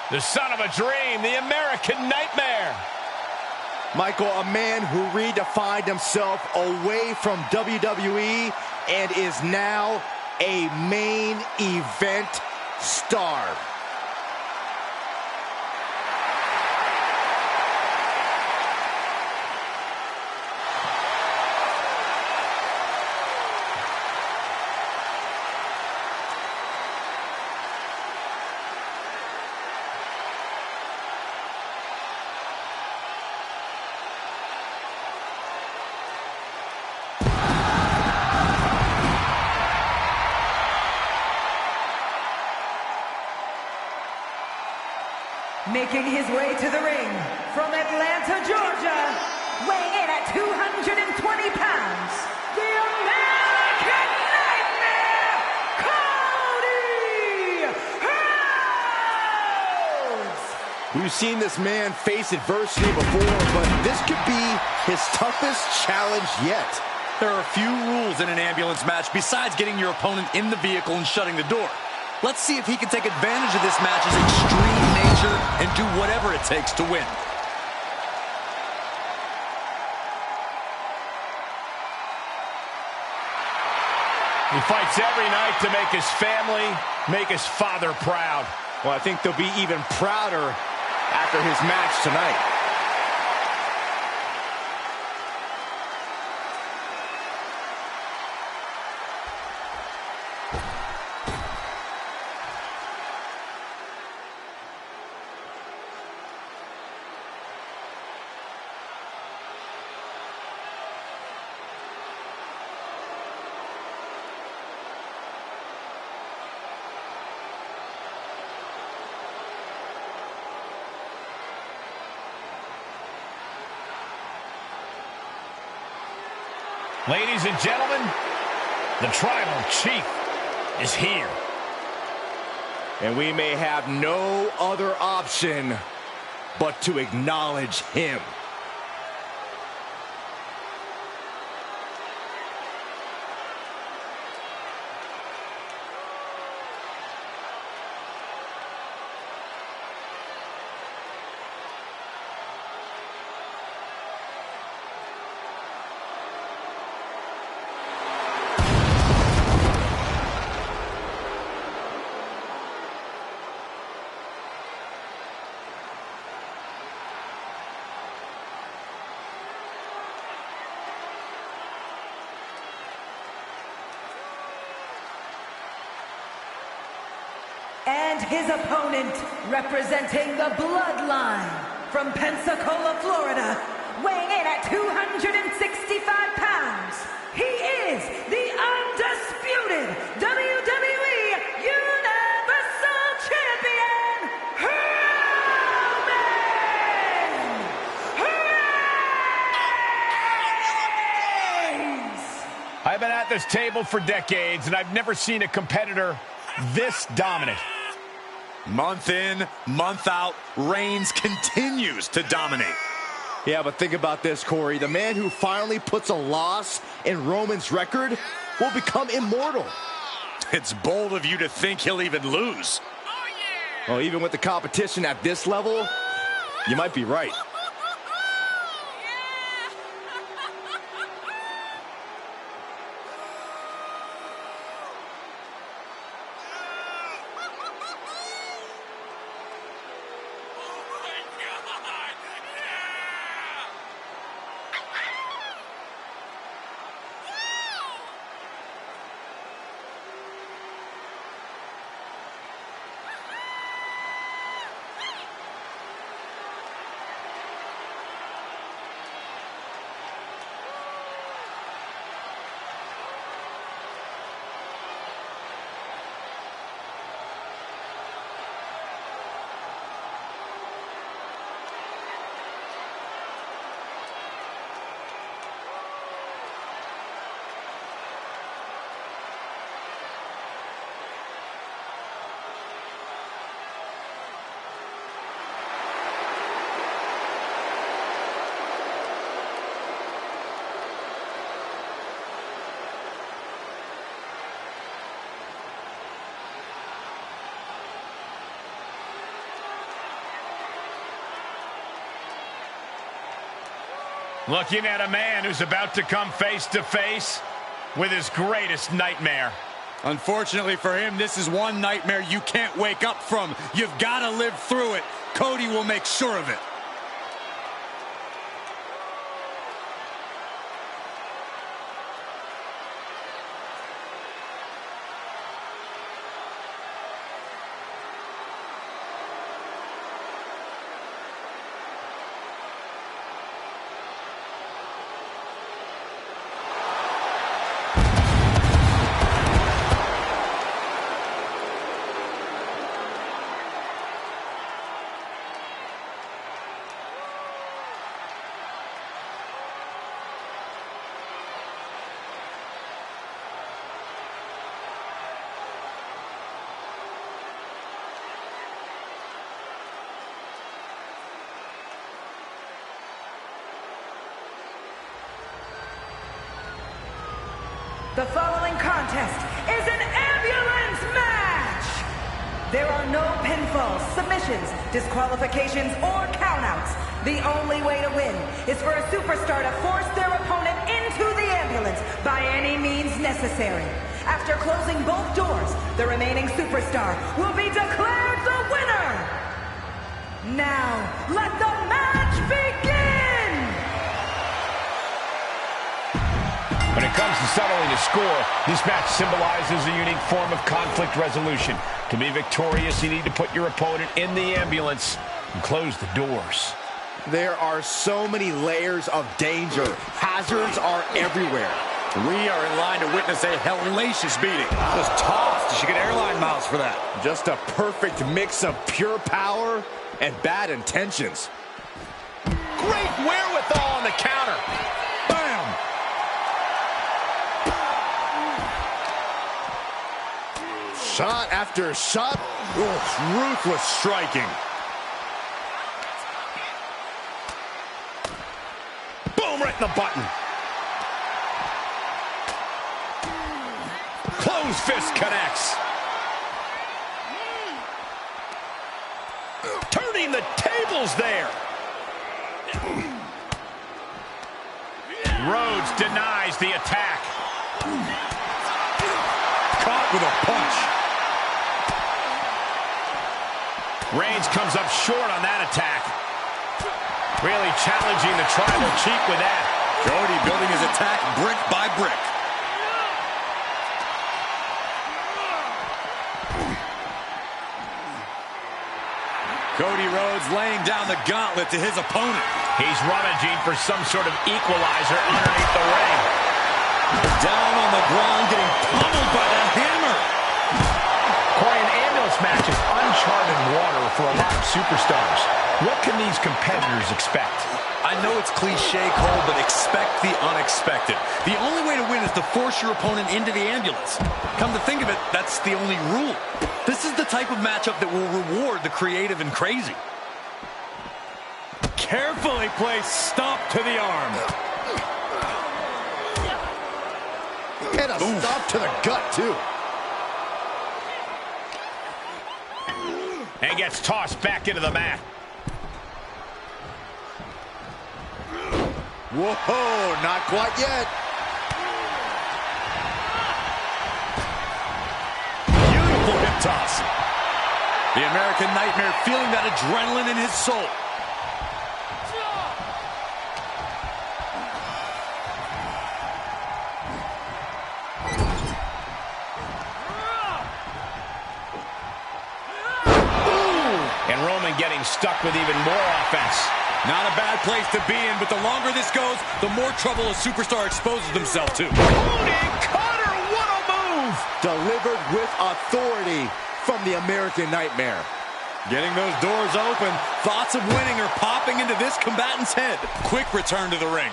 The son of a dream, the American Nightmare. Michael, a man who redefined himself away from WWE and is now a main event star. Making his way to the ring from Atlanta, Georgia, weighing in at 220 pounds, the American Nightmare, Cody Rhodes! We've seen this man face adversity before, but this could be his toughest challenge yet. There are a few rules in an ambulance match besides getting your opponent in the vehicle and shutting the door. Let's see if he can take advantage of this match's extreme nature and do whatever it takes to win. He fights every night to make his family, make his father proud. Well, I think they'll be even prouder after his match tonight. Ladies and gentlemen, the Tribal Chief is here. And we may have no other option but to acknowledge him. And his opponent, representing the Bloodline from Pensacola, Florida, weighing in at 265 pounds, he is the undisputed WWE Universal Champion, Roman Reigns! I've been at this table for decades, and I've never seen a competitor this dominant. Month in, month out, Reigns continues to dominate. Yeah, but think about this, Corey. The man who finally puts a loss in Roman's record will become immortal. It's bold of you to think he'll even lose. Well, even with the competition at this level, you might be right. Looking at a man who's about to come face to face with his greatest nightmare. Unfortunately for him, this is one nightmare you can't wake up from. You've got to live through it. Cody will make sure of it. The following contest is an ambulance match! There are no pinfalls, submissions, disqualifications, or countouts. The only way to win is for a superstar to force their opponent into the ambulance by any means necessary. After closing both doors, the remaining superstar will be declared the winner! Now, let the match begin! When it comes to settling a score, this match symbolizes a unique form of conflict resolution. To be victorious, you need to put your opponent in the ambulance and close the doors. There are so many layers of danger. Hazards are everywhere. We are in line to witness a hellacious beating. Just tossed. She get airline miles for that. Just a perfect mix of pure power and bad intentions. Great wherewithal on the counter. Bam! Shot after shot. Ruthless striking. Boom, right in the button. Closed fist connects. Turning the tables there. Rhodes denies the attack. Caught with a punch. Reigns comes up short on that attack. Really challenging the tribal chief with that. Cody building his attack brick by brick. Cody Rhodes laying down the gauntlet to his opponent. He's rummaging for some sort of equalizer underneath the ring. Down on the ground, getting pummeled by that hammer. Corey, an ambulance match is uncharted water for a lot of superstars. What can these competitors expect? I know it's cliche, Cole, but expect the unexpected. The only way to win is to force your opponent into the ambulance. Come to think of it, that's the only rule. This is the type of matchup that will reward the creative and crazy. Carefully placed stomp to the arm. And a stomp to the gut, too. And gets tossed back into the mat. Whoa, not quite yet. Beautiful hip toss. The American Nightmare feeling that adrenaline in his soul. And Roman getting stuck with even more offense. Not a bad place to be in, but the longer this goes, the more trouble a superstar exposes himself to. Cody Cutter, what a move! Delivered with authority from the American Nightmare. Getting those doors open, thoughts of winning are popping into this combatant's head. Quick return to the ring.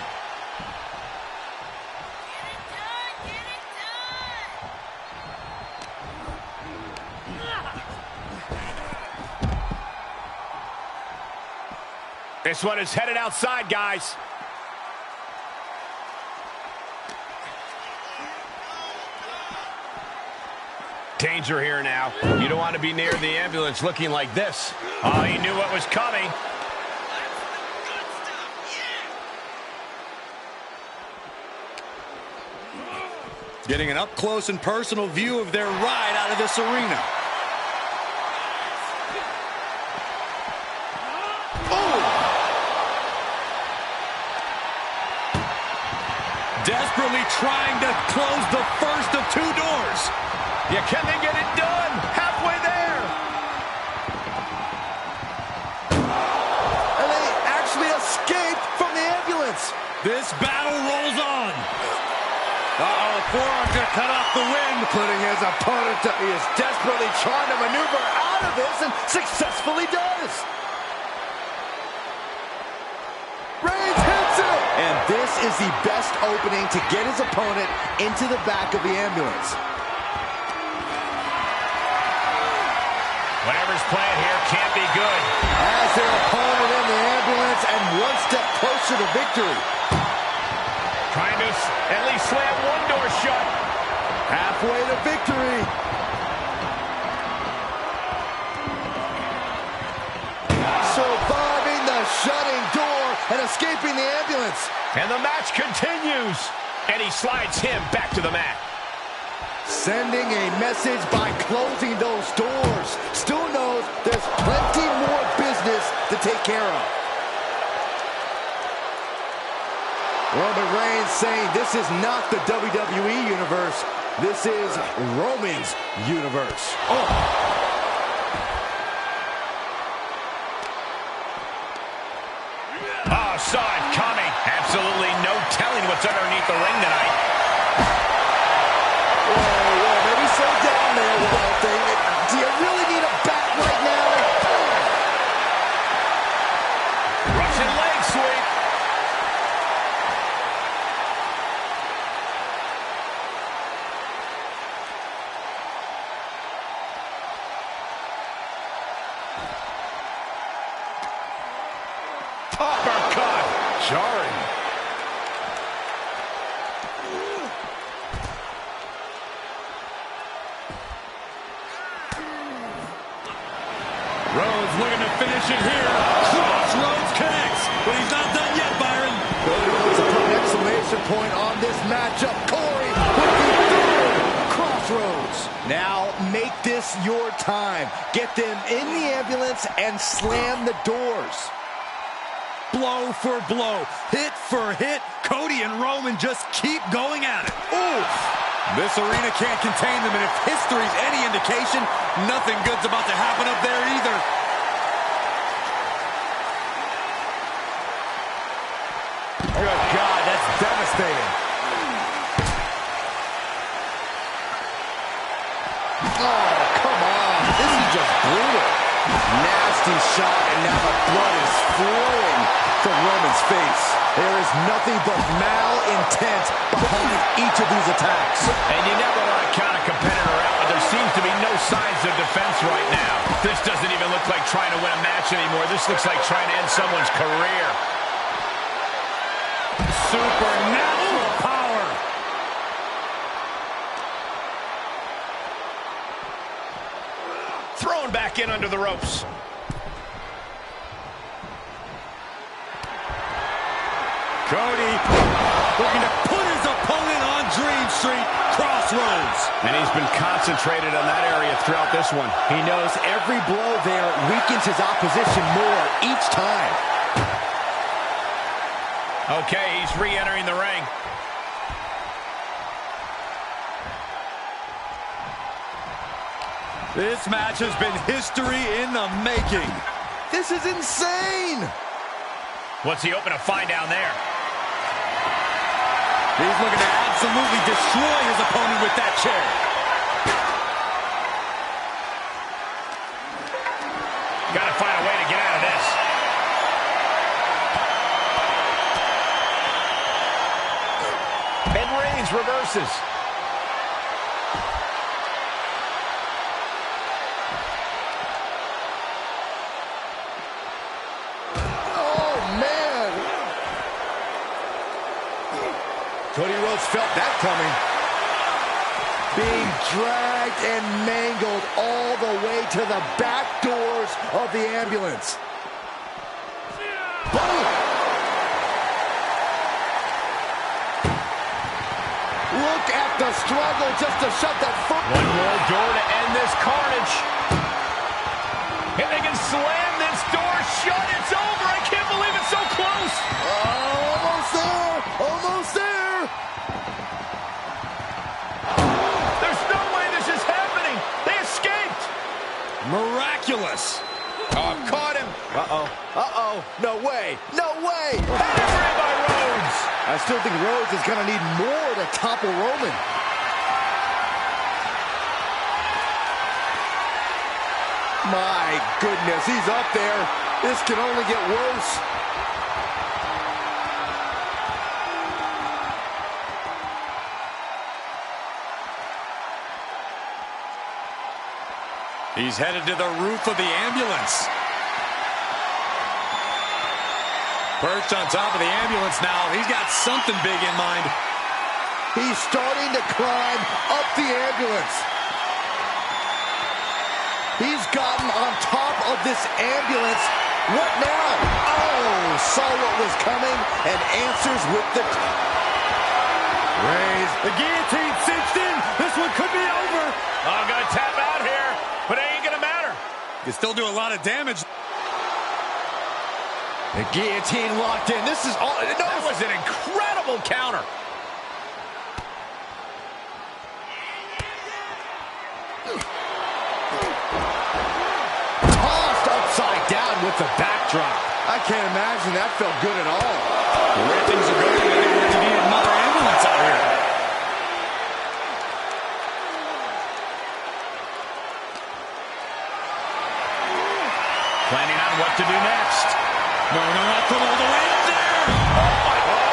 This one is headed outside, guys. Danger here now. You don't want to be near the ambulance looking like this. Oh, he knew what was coming. Getting an up-close and personal view of their ride out of this arena. Desperately trying to close the first of two doors. Yeah, can they get it done? Halfway there. And they actually escaped from the ambulance. This battle rolls on. Uh-oh, forearm to cut off the wind. Putting his opponent to... He is desperately trying to maneuver out of this and successfully does. Reigns hits it. And this is the best opening to get his opponent into the back of the ambulance. Whatever's playing here can't be good. As their opponent in the ambulance and one step closer to victory. Trying to at least slam one door shut. Halfway to victory. Surviving the shutting door and escaping the ambulance. And the match continues. And he slides him back to the mat. Sending a message by closing those doors. Still knows there's plenty more business to take care of. Roman Reigns saying this is not the WWE universe. This is Roman's universe. Oh, saw it coming. Absolutely no telling what's underneath the ring tonight. Whoa, maybe slow down there, Wild Thing. Do you really need a bat right now? Russian leg sweep. Uppercut. Jarring. Rhodes looking to finish it here. Crossroads connects, but he's not done yet, Byron. Let's put an exclamation point on this matchup. Corey with the third Crossroads. Now make this your time. Get them in the ambulance and slam the doors. Blow for blow, hit for hit, Cody and Roman just keep going at it. Oof! This arena can't contain them, and if history's any indication, nothing good's about to happen up there either. Good God, that's devastating. Oh, come on. This is just brutal. Nasty shot, and now the blood is flowing from Roman's face. There is nothing but malintent behind each of these attacks. And you never want to count a competitor out, but there seems to be no signs of defense right now. This doesn't even look like trying to win a match anymore. This looks like trying to end someone's career. Supernatural power. Thrown back in under the ropes. Cody looking to put his opponent on Dream Street, Crossroads. And he's been concentrated on that area throughout this one. He knows every blow there weakens his opposition more each time. Okay, he's re-entering the ring. This match has been history in the making. This is insane. What's he hoping to find down there? He's looking to absolutely destroy his opponent with that chair. Got to find a way to get out of this. And Reigns reverses. Cody Rhodes felt that coming. Being dragged and mangled all the way to the back doors of the ambulance. Boom! Look at The struggle just to shut that foot. One more door to end this carnage. And they can slam this door shut. It's over. I can't believe it's so close. Almost there. Almost there. There's no way this is happening. They escaped. Miraculous. Oh, caught him. Uh-oh. Uh-oh. No way. No way. Victory by Rhodes. I still think Rhodes is going to need more to topple Roman. My goodness, he's up there. This can only get worse. He's headed to the roof of the ambulance. Perched on top of the ambulance now. He's got something big in mind. He's starting to climb up the ambulance. He's gotten on top of this ambulance. What now? Oh, saw what was coming and answers with the... Raise. The guillotine cinched in. This one could be over. I'm going to tap out here, but it ain't going to matter. You still do a lot of damage. The guillotine locked in. This is all... No, That was an incredible counter. tossed upside down with the backdrop. I can't imagine that felt good at all. The way things are going, they really need another ambulance out here. Planning on what to do next. No, not from all the way up there. Oh, my God.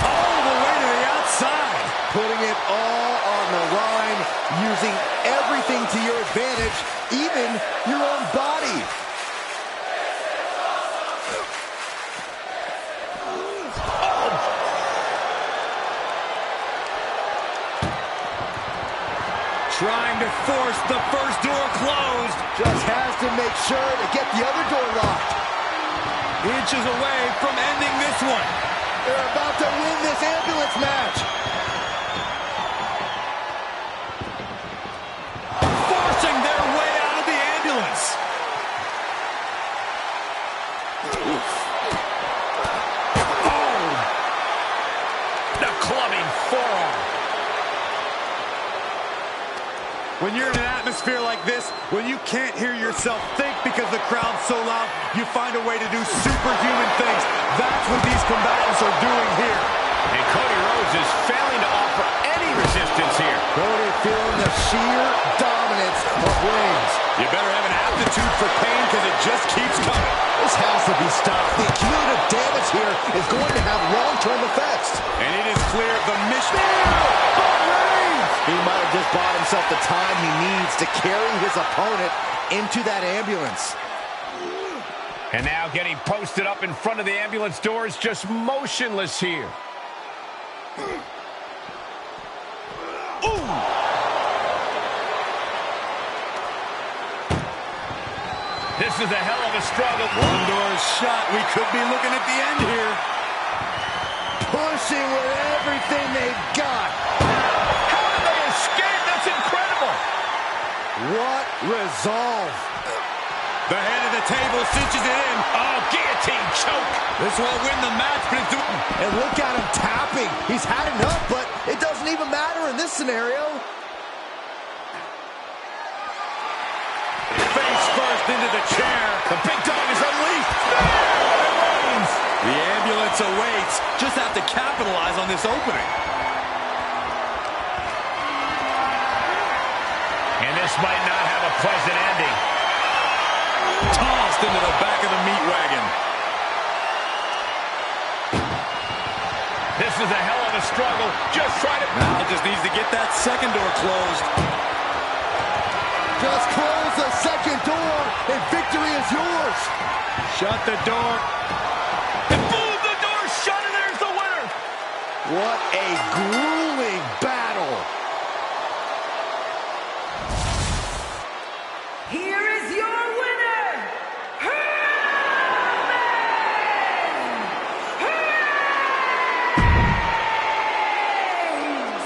All the way to the outside. Putting it all on the line, using everything to your advantage, even your own body. Trying to force the first door closed. Just has to make sure to get the other door locked. Inches away from ending this one. They're about to win this ambulance match. Forcing their way out of the ambulance. Oh! The clubbing forearm. When you're in an atmosphere like this, when you can't hear yourself think because the crowd's so loud, you find a way to do superhuman things. That's what these combatants are doing here. And Cody Rhodes is failing to offer any resistance here. Cody feeling the sheer dominance of Reigns. You better have an aptitude for pain because it just keeps coming. This has to be stopped. The cumulative damage here is going to have long-term effects. And it is clear the mission... He might have just bought himself the time he needs to carry his opponent into that ambulance. And now getting posted up in front of the ambulance doors, just motionless here. Ooh! This is a hell of a struggle. One door shot. We could be looking at the end here. Pushing with everything they've got. How did they escape? That's incredible. What resolve. The head of the table cinches it in. Oh, guillotine choke. This won't win the match, but it's doing... And look at him tapping. He's had enough, but it doesn't even matter in this scenario. Face first into the chair. The big dog is unleashed. The ambulance awaits. Just have to capitalize on this opening. And this might not have a pleasant ending. Tossed into the back of the meat wagon. This is a hell of a struggle. Just try to... Now just needs to get that second door closed. Just close the second door, and victory is yours. Shut the door. And boom, the door shut, and there's the winner. What a grueling battle. Here is your winner, Reigns!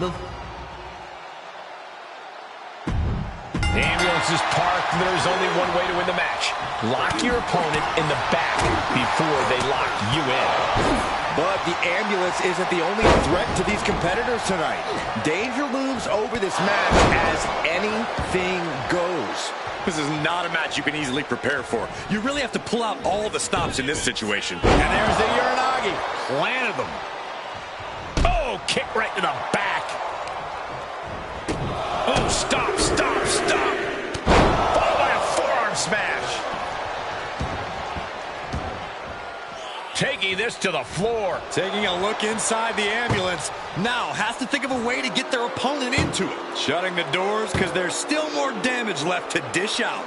The ambulance is parked. There's only one way to win the match. Lock your opponent in the back before they lock you in. But the ambulance isn't the only threat to these competitors tonight. Danger looms over this match as anything goes. This is not a match you can easily prepare for. You really have to pull out all the stops in this situation. And there's the Uranagi. Planted them. Oh, kick right to the back. Oh, stop, stop, stop. Followed by a forearm smash. Taking this to the floor. Taking a look inside the ambulance. Now has to think of a way to get their opponent into it. Shutting the doors because there's still more damage left to dish out.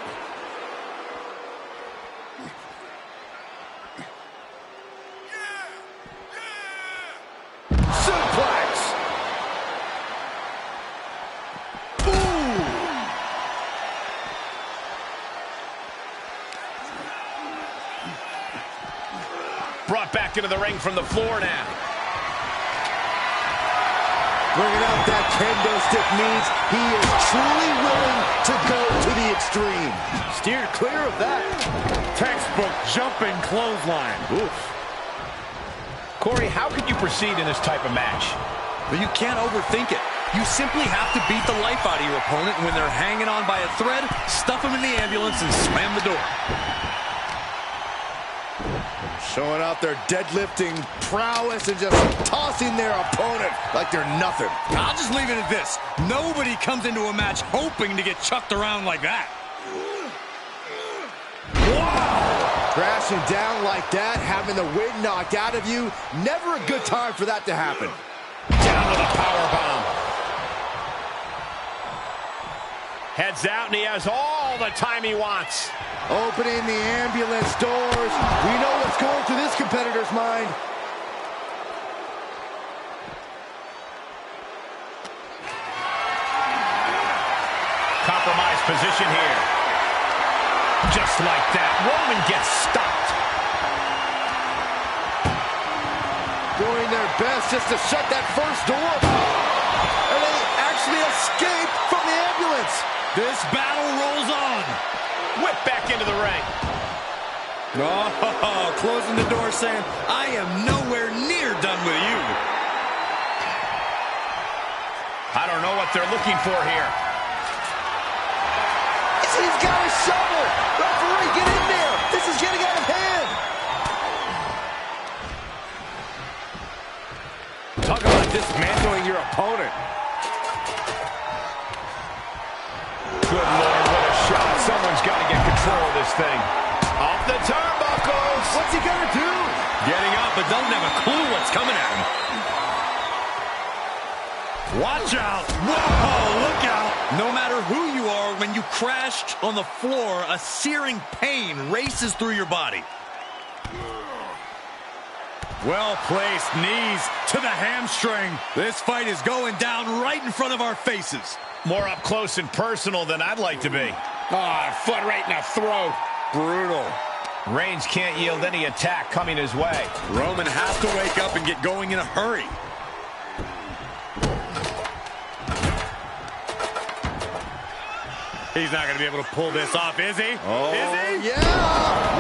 Brought back into the ring from the floor now. Bringing out that kendo stick means he is truly willing to go to the extreme. Steered clear of that. Textbook jumping clothesline. Oof. Corey, how could you proceed in this type of match? But you can't overthink it. You simply have to beat the life out of your opponent. When they're hanging on by a thread, stuff them in the ambulance and slam the door. Showing out their deadlifting prowess and just tossing their opponent like they're nothing. I'll just leave it at this. Nobody comes into a match hoping to get chucked around like that. Wow! Crashing down like that, having the wind knocked out of you, never a good time for that to happen. Down with a powerbomb. Heads out, and he has all the time he wants. Opening the ambulance doors. We know what's going through this competitor's mind. Compromised position here. Just like that, Roman gets stopped. Doing their best just to shut that first door. And they actually escape from the ambulance. This battle rolls on. Whip back into the ring. Oh, closing the door saying, I am nowhere near done with you. I don't know what they're looking for here. He's got a shovel. Referee, get in there. This is getting out of hand. Talk about dismantling your opponent. Good Lord, what a shot. Someone's got to get control of this thing. Off the turnbuckles. What's he gonna do? Getting up, but doesn't have a clue what's coming at him. Watch out. Whoa, look out. No matter who you are, when you crash on the floor, a searing pain races through your body. Well-placed knees to the hamstring. This fight is going down right in front of our faces. More up close and personal than I'd like to be. Foot right in the throat. Brutal. Reigns can't yield any attack coming his way. Roman has to wake up and get going in a hurry. He's not going to be able to pull this off, is he? Oh, is he? Yeah.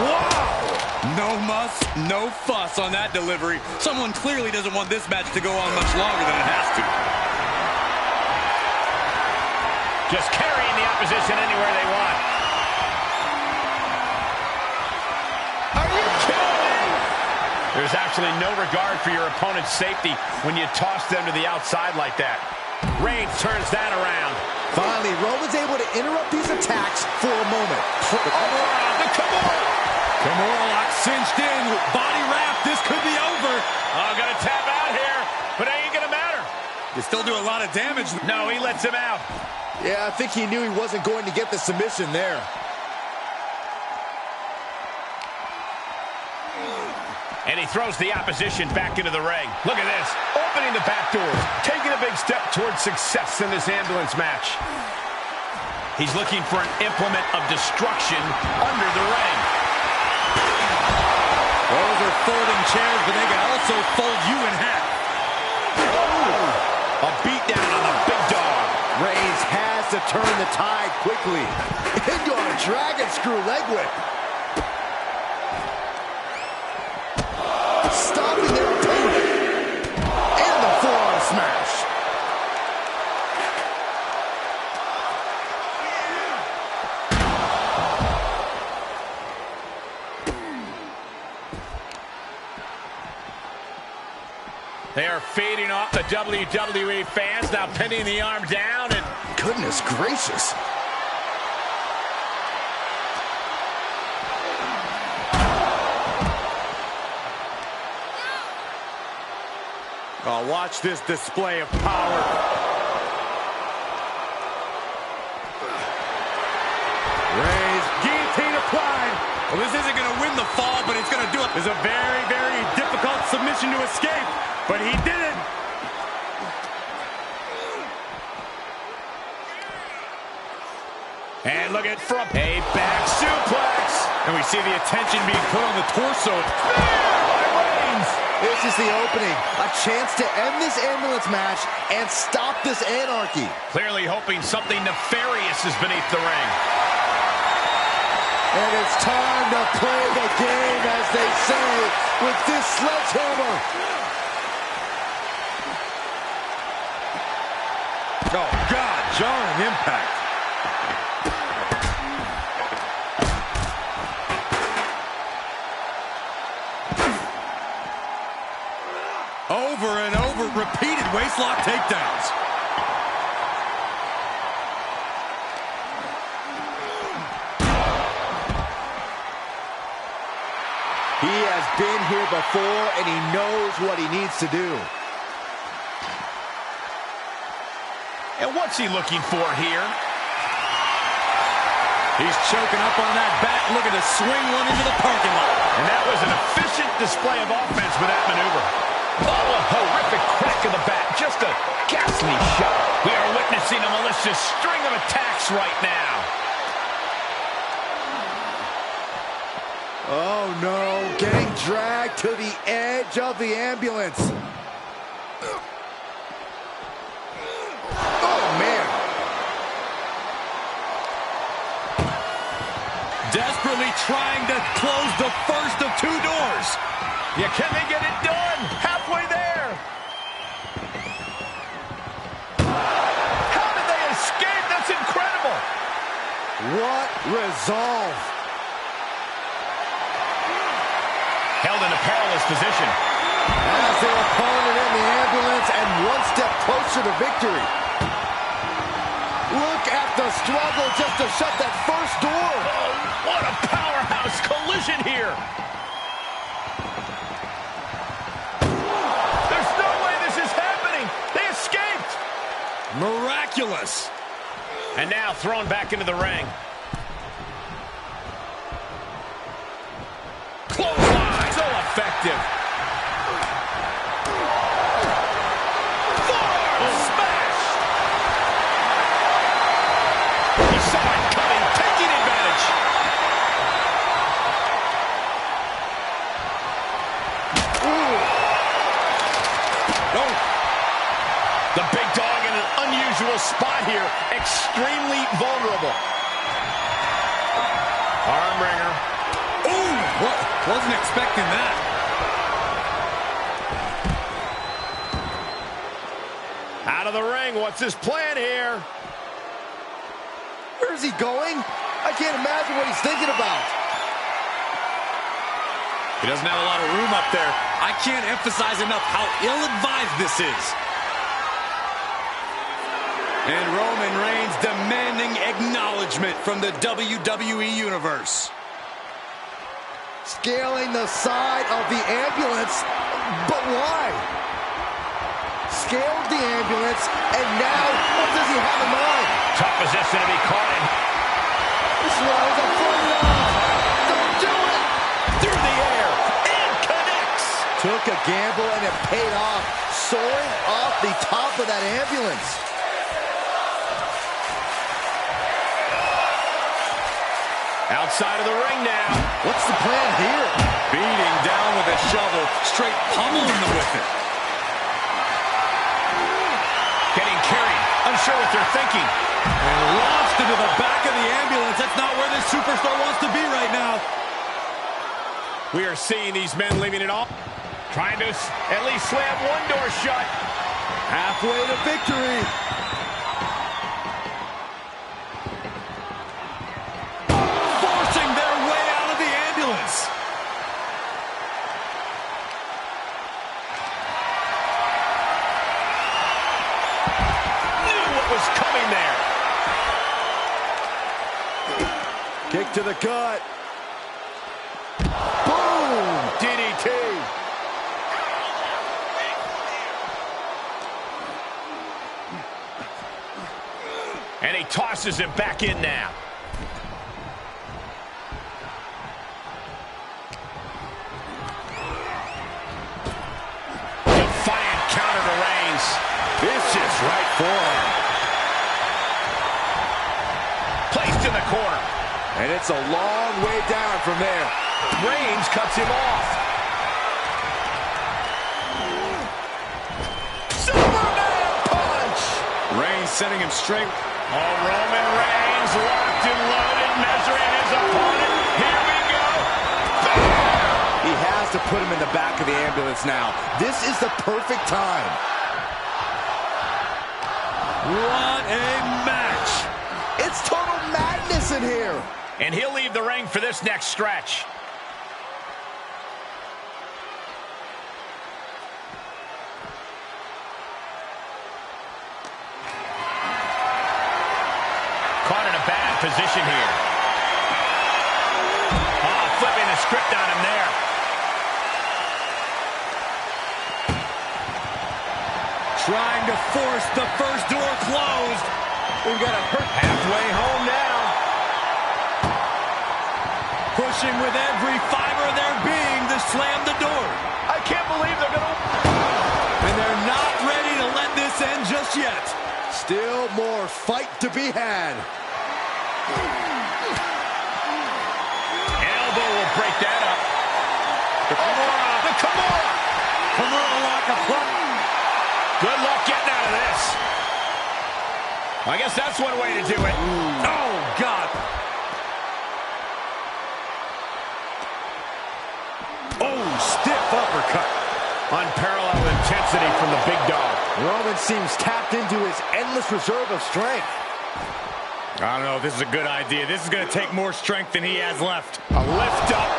Wow. No muss, no fuss on that delivery. Someone clearly doesn't want this match to go on much longer than it has to. Just carrying the opposition anywhere they want. Are There's absolutely no regard for your opponent's safety when you toss them to the outside like that. Reigns turns that around. Finally, Roman's able to interrupt these attacks for a moment. The Kimura! Kimura lock cinched in. Body wrap. This could be over. Oh, gonna tap out here, but it ain't gonna matter. You still do a lot of damage. No, he lets him out. Yeah, I think he knew he wasn't going to get the submission there. And he throws the opposition back into the ring. Look at this, opening the back doors, taking a big step towards success in this ambulance match. He's looking for an implement of destruction under the ring. Those are folding chairs, but they can also fold you in half. A beatdown on the big dog. Reigns has to turn the tide quickly. Into a dragon screw leg whip. Stopping their opponent. And the forearm smash. They are feeding off the WWE fans, now pinning the arm down, and Goodness gracious. Oh, watch this display of power. Reigns, guillotine applied. Well, this isn't going to win the fall, but it's going to do it. It's a very, very difficult submission to escape, but he did it. And look at from a back suplex. And we see the attention being put on the torso. This is the opening. A chance to end this ambulance match and stop this anarchy. Clearly hoping something nefarious is beneath the ring. And it's time to play the game, as they say, with this sledgehammer. Oh, God, jarring impact. Over and over, repeated waistlock takedowns. He has been here before, and he knows what he needs to do. And what's he looking for here? He's choking up on that back, looking to swing one into the parking lot. And that was an efficient display of offense with that maneuver. Oh, a horrific crack of the back. Just a ghastly shot. We are witnessing a malicious string of attacks right now. Oh, no. Getting dragged to the edge of the ambulance. Oh, man. Desperately trying to close the first of two doors. Yeah, can they get it done? Halfway there. How did they escape? That's incredible. What resolve. Held in a perilous position. As their opponent in the ambulance and one step closer to victory. Look at the struggle just to shut that first door. Oh, what a powerhouse collision here. There's no way this is happening. They escaped. Miraculous. And now thrown back into the ring. Clothesline. So effective. Forearm smash. He saw it coming, taking advantage. Oh. The big dog in an unusual spot here. Extremely vulnerable. Arm wringer. Ooh, what? Wasn't expecting that. Out of the ring. What's his plan here? Where's he going? I can't imagine what he's thinking about. He doesn't have a lot of room up there. I can't emphasize enough how ill-advised this is. And Roman Reigns demanding acknowledgement from the WWE Universe. Scaling the side of the ambulance, but why? Scaled the ambulance, and now what does he have in mind? Tough position to be caught in. This one is a front line. Don't do it! Through the air, and connects! Took a gamble and it paid off. Soaring off the top of that ambulance. Outside of the ring now. What's the plan here? Beating down with a shovel, straight pummeling them with it. Getting carried, unsure what they're thinking. And launched into the back of the ambulance. That's not where this superstar wants to be right now. We are seeing these men leaving it all. Trying to at least slam one door shut. Halfway to victory. Forcing their way out of the ambulance. Knew what was coming there. Kick to the gut. Boom! DDT. And he tosses him back in now. Defiant counter to Reigns. Vicious right forearm. Placed in the corner. And it's a long way down from there. Reigns cuts him off. Superman punch! Reigns setting him straight. Oh, Roman Reigns locked and loaded, measuring his opponent. Here we go. Bam! He has to put him in the back of the ambulance now. This is the perfect time. What a match. It's total madness in here. And he'll leave the ring for this next stretch. Caught in a bad position here. Oh, flipping the script on him there. Trying to force the first door closed. We've got a hurt. Halfway home now. Pushing with every fiber of their being to slam the door. I can't believe they're going to... And they're not ready to let this end just yet. Still more fight to be had. Elbow will break that up. The Kimura. Kimura lock a plug. Good luck getting out of this. I guess that's one way to do it. Oh, God. Oh, stiff uppercut. Unparalleled intensity from the big dog. Roman seems tapped into his endless reserve of strength. I don't know if this is a good idea. This is going to take more strength than he has left. A lift up.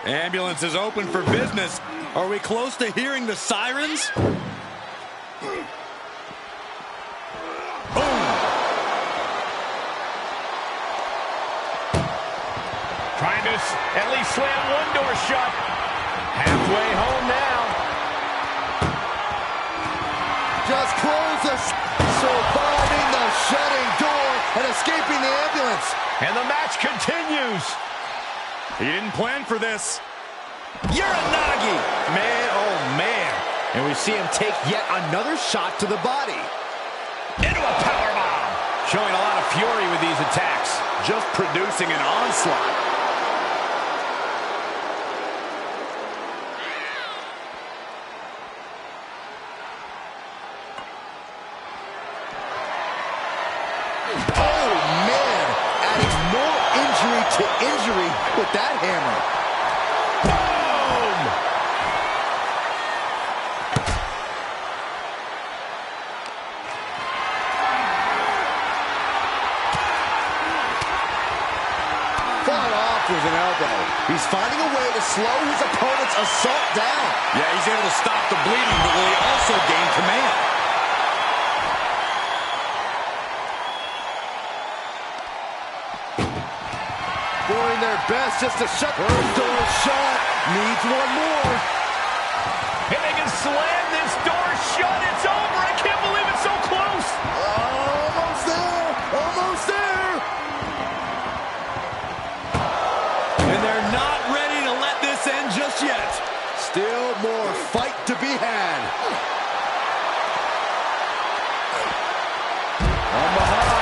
Ambulance is open for business. Are we close to hearing the sirens? Trying to at least slam one door shut. Halfway home now. Just close the... surviving the shutting door and escaping the ambulance. And the match continues. He didn't plan for this. Uranagi! Man, oh man. And we see him take yet another shot to the body. Into a powerbomb. Showing a lot of fury with these attacks. Just producing an onslaught. Oh man, adding more injury to injury with that hammer. Boom! delivers an elbow. He's finding a way to slow his opponent's assault down. Yeah, he's able to stop the bleeding, but will he also gain command? Doing their best just to shut first door shut. Needs one more. And they can slam this door shut. It's over. I can't believe it's so close. Almost there. Almost there. And they're not ready to let this end just yet. Still more fight to be had. From behind.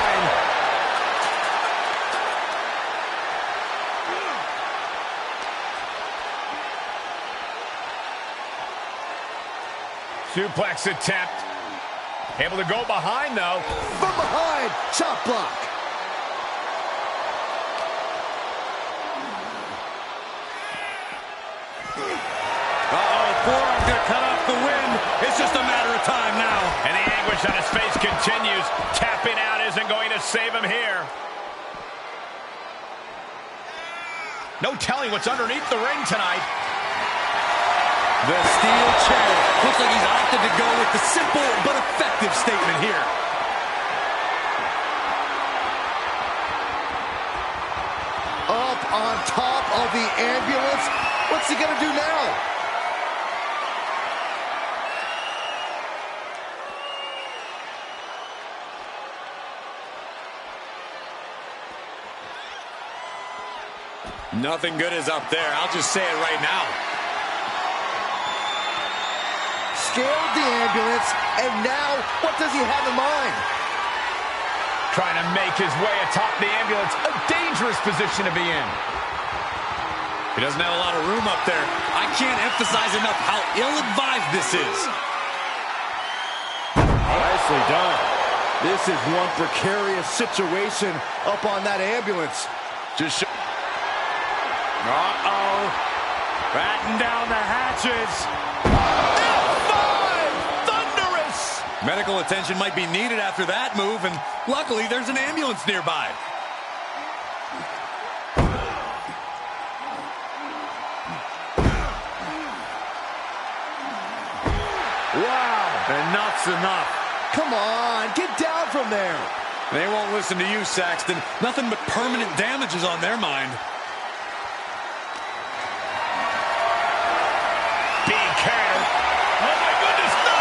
Suplex attempt. Able to go behind, though. From behind. Chop block. Forearm gonna cut off the wind. It's just a matter of time now. And the anguish on his face continues. Tapping out isn't going to save him here. No telling what's underneath the ring tonight. The steel chair. Looks like he's opted to go with the simple but effective statement here. Up on top of the ambulance. What's he gonna do now? Nothing good is up there. I'll just say it right now. Scaled the ambulance, and now what does he have in mind? Trying to make his way atop the ambulance. A dangerous position to be in. He doesn't have a lot of room up there. I can't emphasize enough how ill-advised this is. Nicely done. This is one precarious situation up on that ambulance. Just uh-oh. Batten down the hatches. F5! Thunderous! Medical attention might be needed after that move, and luckily there's an ambulance nearby. Wow. Enough's enough. Come on, get down from there. They won't listen to you, Saxton. Nothing but permanent damage is on their mind. Oh, my goodness, no!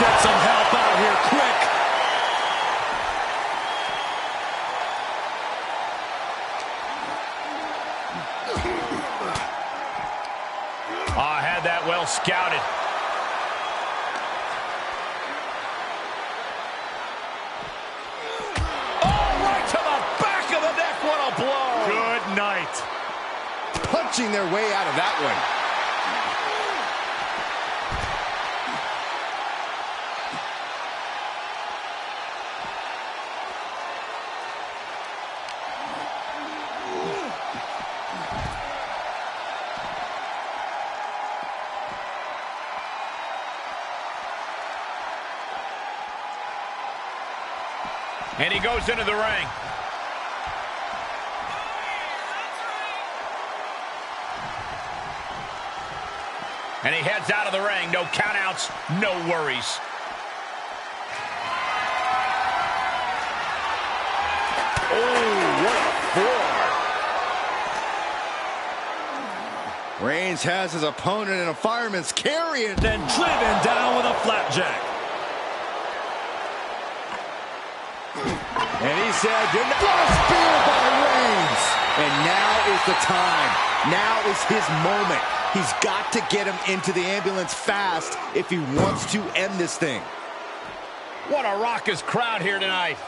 Get some help out here, quick! Oh, had that well scouted. Oh, right to the back of the neck. What a blow. Good night. Punching their way out of that one. And he goes into the ring. And he heads out of the ring. No countouts, no worries. Oh, what a forearm. Reigns has his opponent in a fireman's carry and Then driven down with a flapjack. And he said, "You're not a spear by Reigns." And now is the time. Now is his moment. He's got to get him into the ambulance fast if he wants to end this thing. What a raucous crowd here tonight.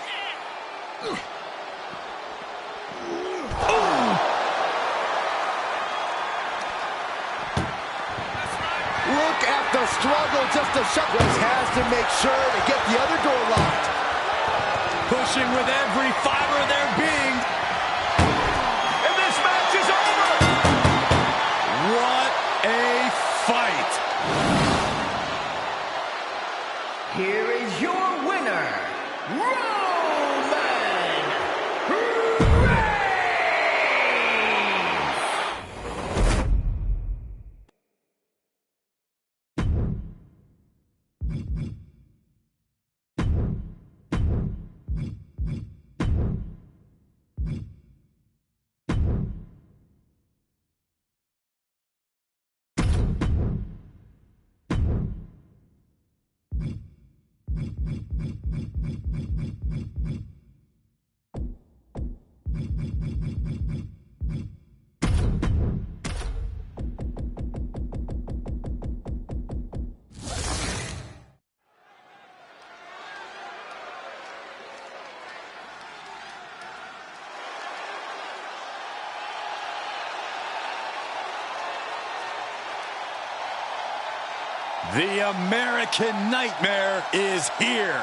Look at the struggle just to shut. Reigns has to make sure to get the other door locked. Pushing with every fiber of their being. And this match is over. What a fight. Here is your winner, Roman Reigns. The American Nightmare is here.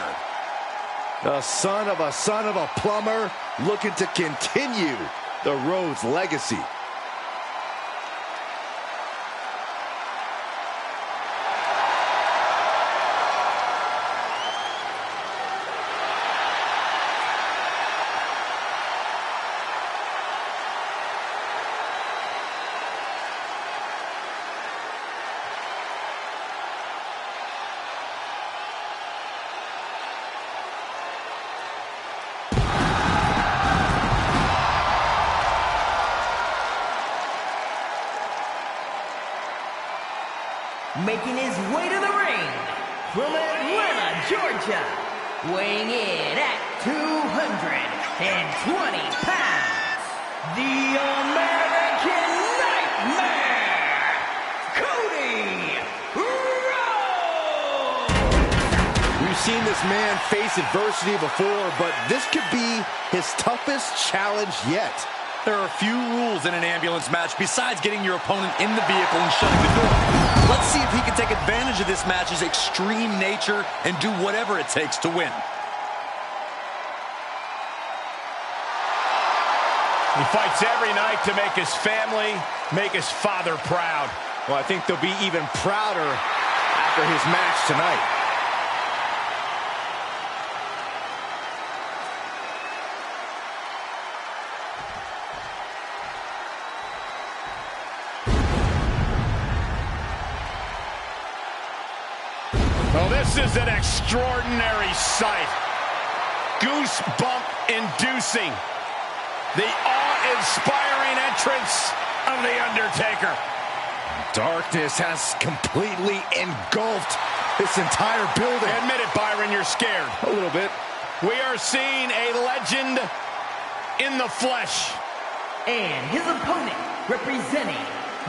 The son of a plumber looking to continue the Rhodes legacy. Making his way to the ring from Atlanta, Georgia, weighing in at 220 pounds, the American Nightmare, Cody Rhodes! We've seen this man face adversity before, but this could be his toughest challenge yet. There are few rules in an ambulance match besides getting your opponent in the vehicle and shutting the door. Let's see if he can take advantage of this match's extreme nature and do whatever it takes to win. He fights every night to make his family, make his father proud. Well, I think they'll be even prouder after his match tonight. Well, this is an extraordinary sight. Goosebump-inducing. The awe-inspiring entrance of The Undertaker. Darkness has completely engulfed this entire building. Admit it, Byron, you're scared. A little bit. We are seeing a legend in the flesh. And his opponent, representing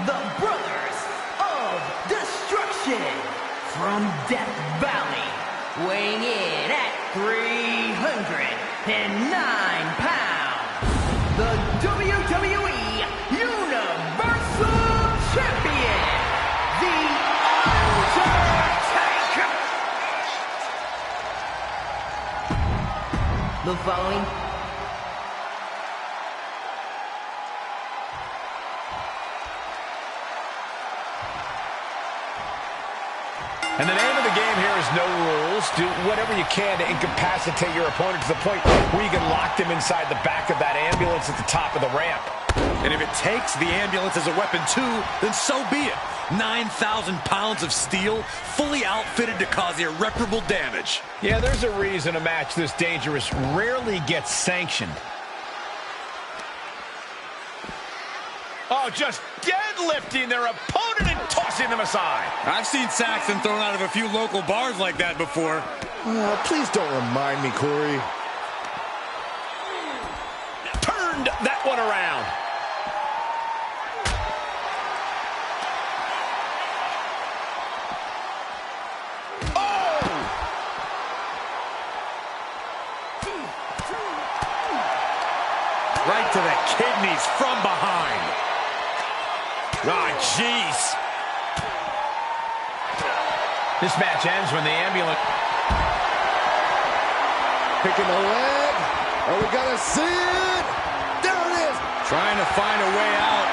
the Brothers of Destruction, from Death Valley, weighing in at 309 pounds, the WWE Universal Champion, The Undertaker. The following And the name of the game here is no rules. Do whatever you can to incapacitate your opponent to the point where you can lock them inside the back of that ambulance at the top of the ramp. And if it takes the ambulance as a weapon too, then so be it. 9,000 pounds of steel, fully outfitted to cause irreparable damage. Yeah, there's a reason a match this dangerous rarely gets sanctioned. Oh, just deadlifting their opponent and tossing them aside. I've seen Saxon thrown out of a few local bars like that before. Please don't remind me, Corey. Turned that one around. Oh! Right to the kidneys from behind. Ah, jeez. This match ends when the ambulance... Picking the leg. Are we gonna see it? There it is. Trying to find a way out.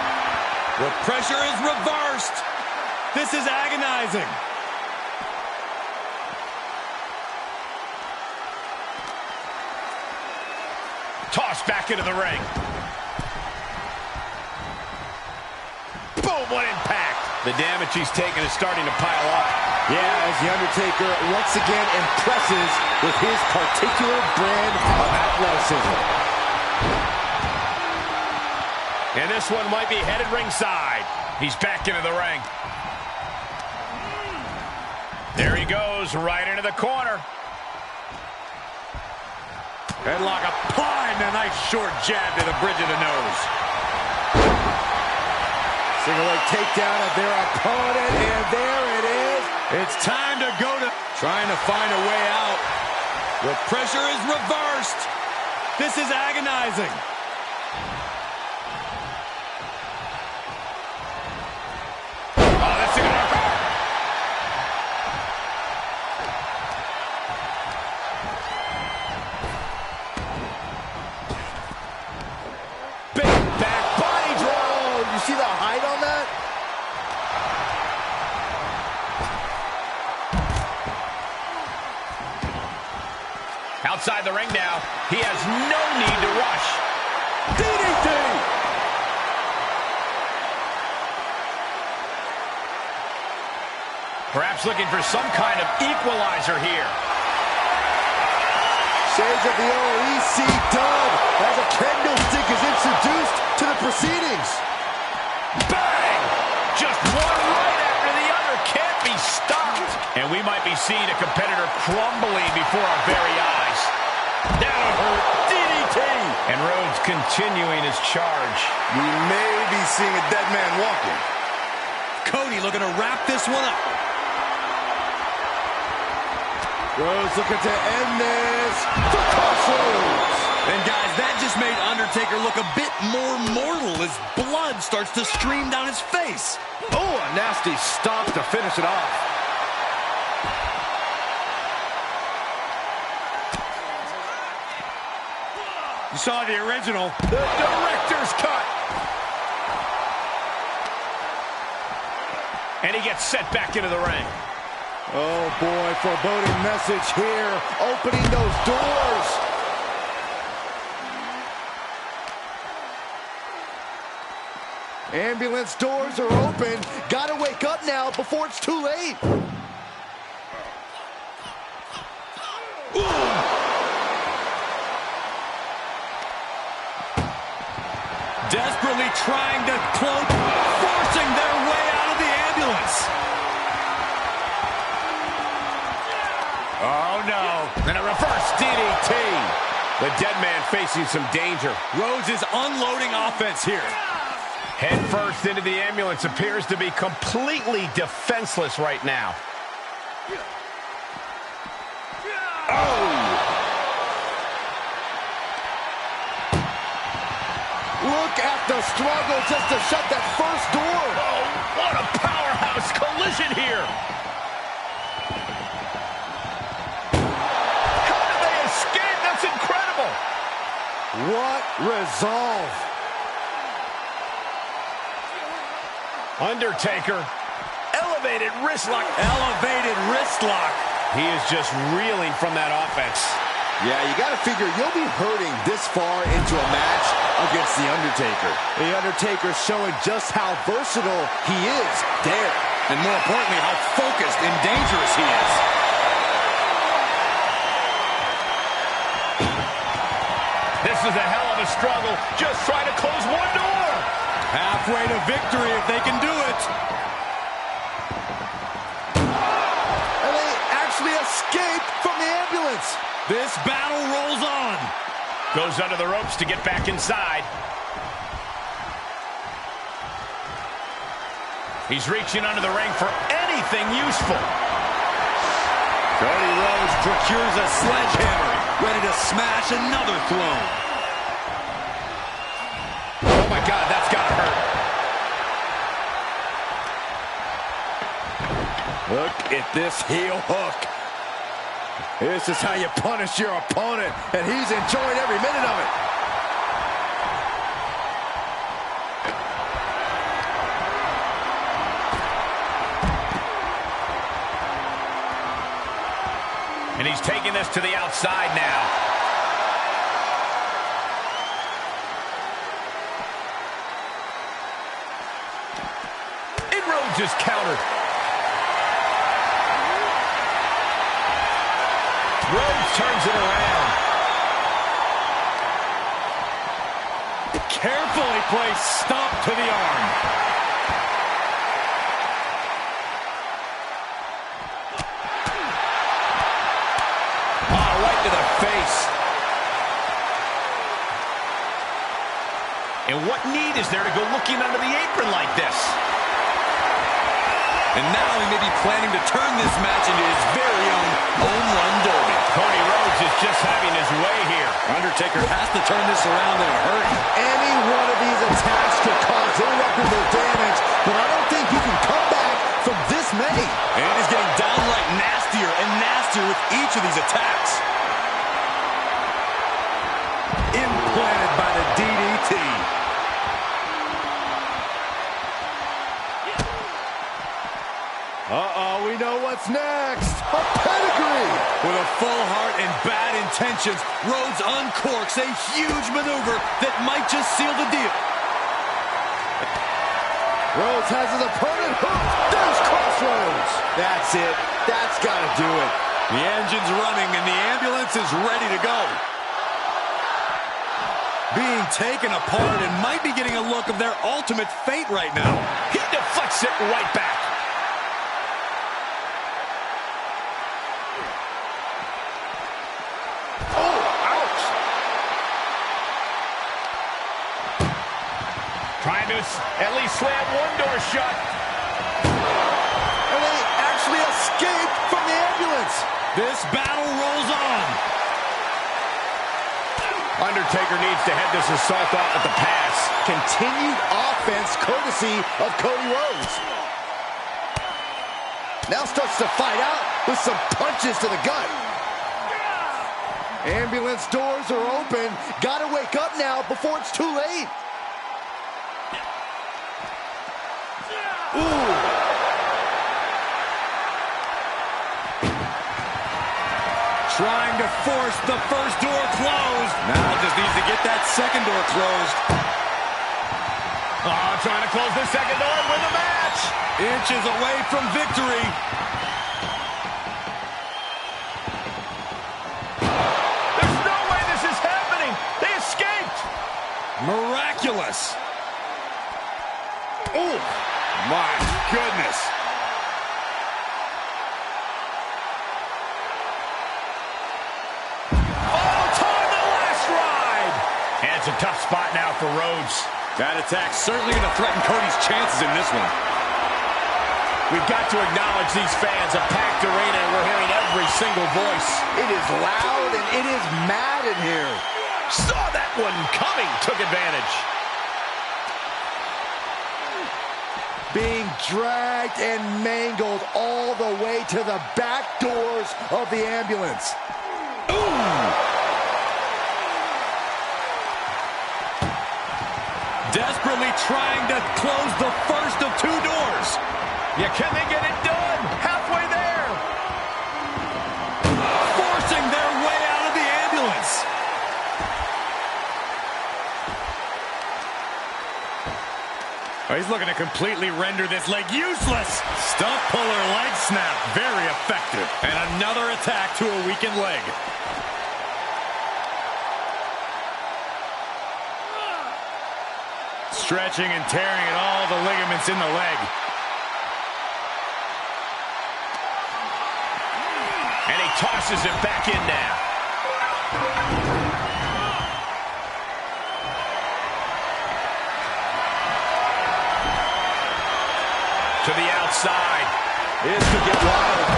The pressure is reversed. This is agonizing. Tossed back into the ring. Boom, what impact. The damage he's taken is starting to pile up. Yeah, as The Undertaker once again impresses with his particular brand of athleticism. And this one might be headed ringside. He's back into the ring. There he goes, right into the corner. Headlock applied, and a nice short jab to the bridge of the nose. Single leg takedown of their opponent, and there it is. It's time to go to... Trying to find a way out. The pressure is reversed. This is agonizing. Oh, that's gonna hurt. Outside the ring now. He has no need to rush. DDT! Perhaps looking for some kind of equalizer here. Shades of the old EC dub as a kendo stick is introduced to the proceedings. Bang! Just one right after the other. Can't be stopped. And we might be seeing a competitor crumbling before our very eyes. That'll hurt. DDT! And Rhodes continuing his charge. We may be seeing a dead man walking. Cody looking to wrap this one up. Rhodes looking to end this. The crossroads. And guys, that just made Undertaker look a bit more mortal as blood starts to stream down his face. Oh, a nasty stop to finish it off. You saw the original. The director's cut. And he gets set back into the ring. Oh boy, foreboding message here, opening those doors. Ambulance doors are open. Gotta wake up now before it's too late. Ooh. Desperately trying to cloak, forcing their way out of the ambulance. Oh, no. And a reverse DDT. The dead man facing some danger. Rhodes is unloading offense here. Head first into the ambulance, appears to be completely defenseless right now. Oh! Look at the struggle just to shut that first door. Oh, what a powerhouse collision here. How did they escape? That's incredible. What resolve. Undertaker, elevated wrist lock. Elevated wrist lock. He is just reeling from that offense. Yeah, you got to figure you'll be hurting this far into a match against The Undertaker. The Undertaker's showing just how versatile he is there. And more importantly, how focused and dangerous he is. This is a hell of a struggle. Just try to close one door. Halfway to victory if they can do it. And they actually escaped from the ambulance. This battle rolls on. Goes under the ropes to get back inside. He's reaching under the ring for anything useful. Cody Rhodes procures a sledgehammer, ready to smash another throne. Oh my God, that's gotta hurt. Look at this heel hook. This is how you punish your opponent, and he's enjoying every minute of it. And he's taking this to the outside now. And Rhodes is countered. Rhodes turns it around. Carefully placed stomp to the arm. Oh, right to the face. And what need is there to go looking under the apron like this? And now he may be planning to turn this match into his very own home run derby. Cody Rhodes is just having his way here. Undertaker has to turn this around in a hurry. Any one of these attacks could cause irreparable damage, but I don't think he can come back from this many. And he's getting downright nastier and nastier with each of these attacks. Implanted by the DDT. Uh-oh, we know what's next. A pedigree. With a full heart and bad intentions. Rhodes uncorks a huge maneuver that might just seal the deal. Rhodes has his opponent hooked. There's Crossroads. That's it. That's got to do it. The engine's running and the ambulance is ready to go. Being taken apart and might be getting a look of their ultimate fate right now. He deflects it right back. Oh, ouch. Trying to at least slam one door shut. And they actually escaped from the ambulance. This battle rolls on. Undertaker needs to head this assault off at the pass. Continued offense courtesy of Cody Rhodes. Now starts to fight out with some punches to the gut. Ambulance doors are open. Gotta wake up now before it's too late. Ooh. Trying to force the first door closed. Now just needs to get that second door closed. Oh, trying to close the second door and win the match. Inches away from victory. There's no way this is happening. They escaped. Miraculous. Oh, My goodness. It's a tough spot now for Rhodes. That attack certainly going to threaten Cody's chances in this one. We've got to acknowledge these fans, a packed arena, and we're hearing every single voice. It is loud and it is mad in here. Saw that one coming, took advantage. Being dragged and mangled all the way to the back doors of the ambulance. Ooh! Desperately trying to close the first of two doors. Yeah, can they get it done? Halfway there. Forcing their way out of the ambulance. Oh, he's looking to completely render this leg useless. Stump puller leg snap. Very effective. And another attack to a weakened leg. Stretching and tearing at all the ligaments in the leg. And he tosses it back in now. To the outside. This could get wild.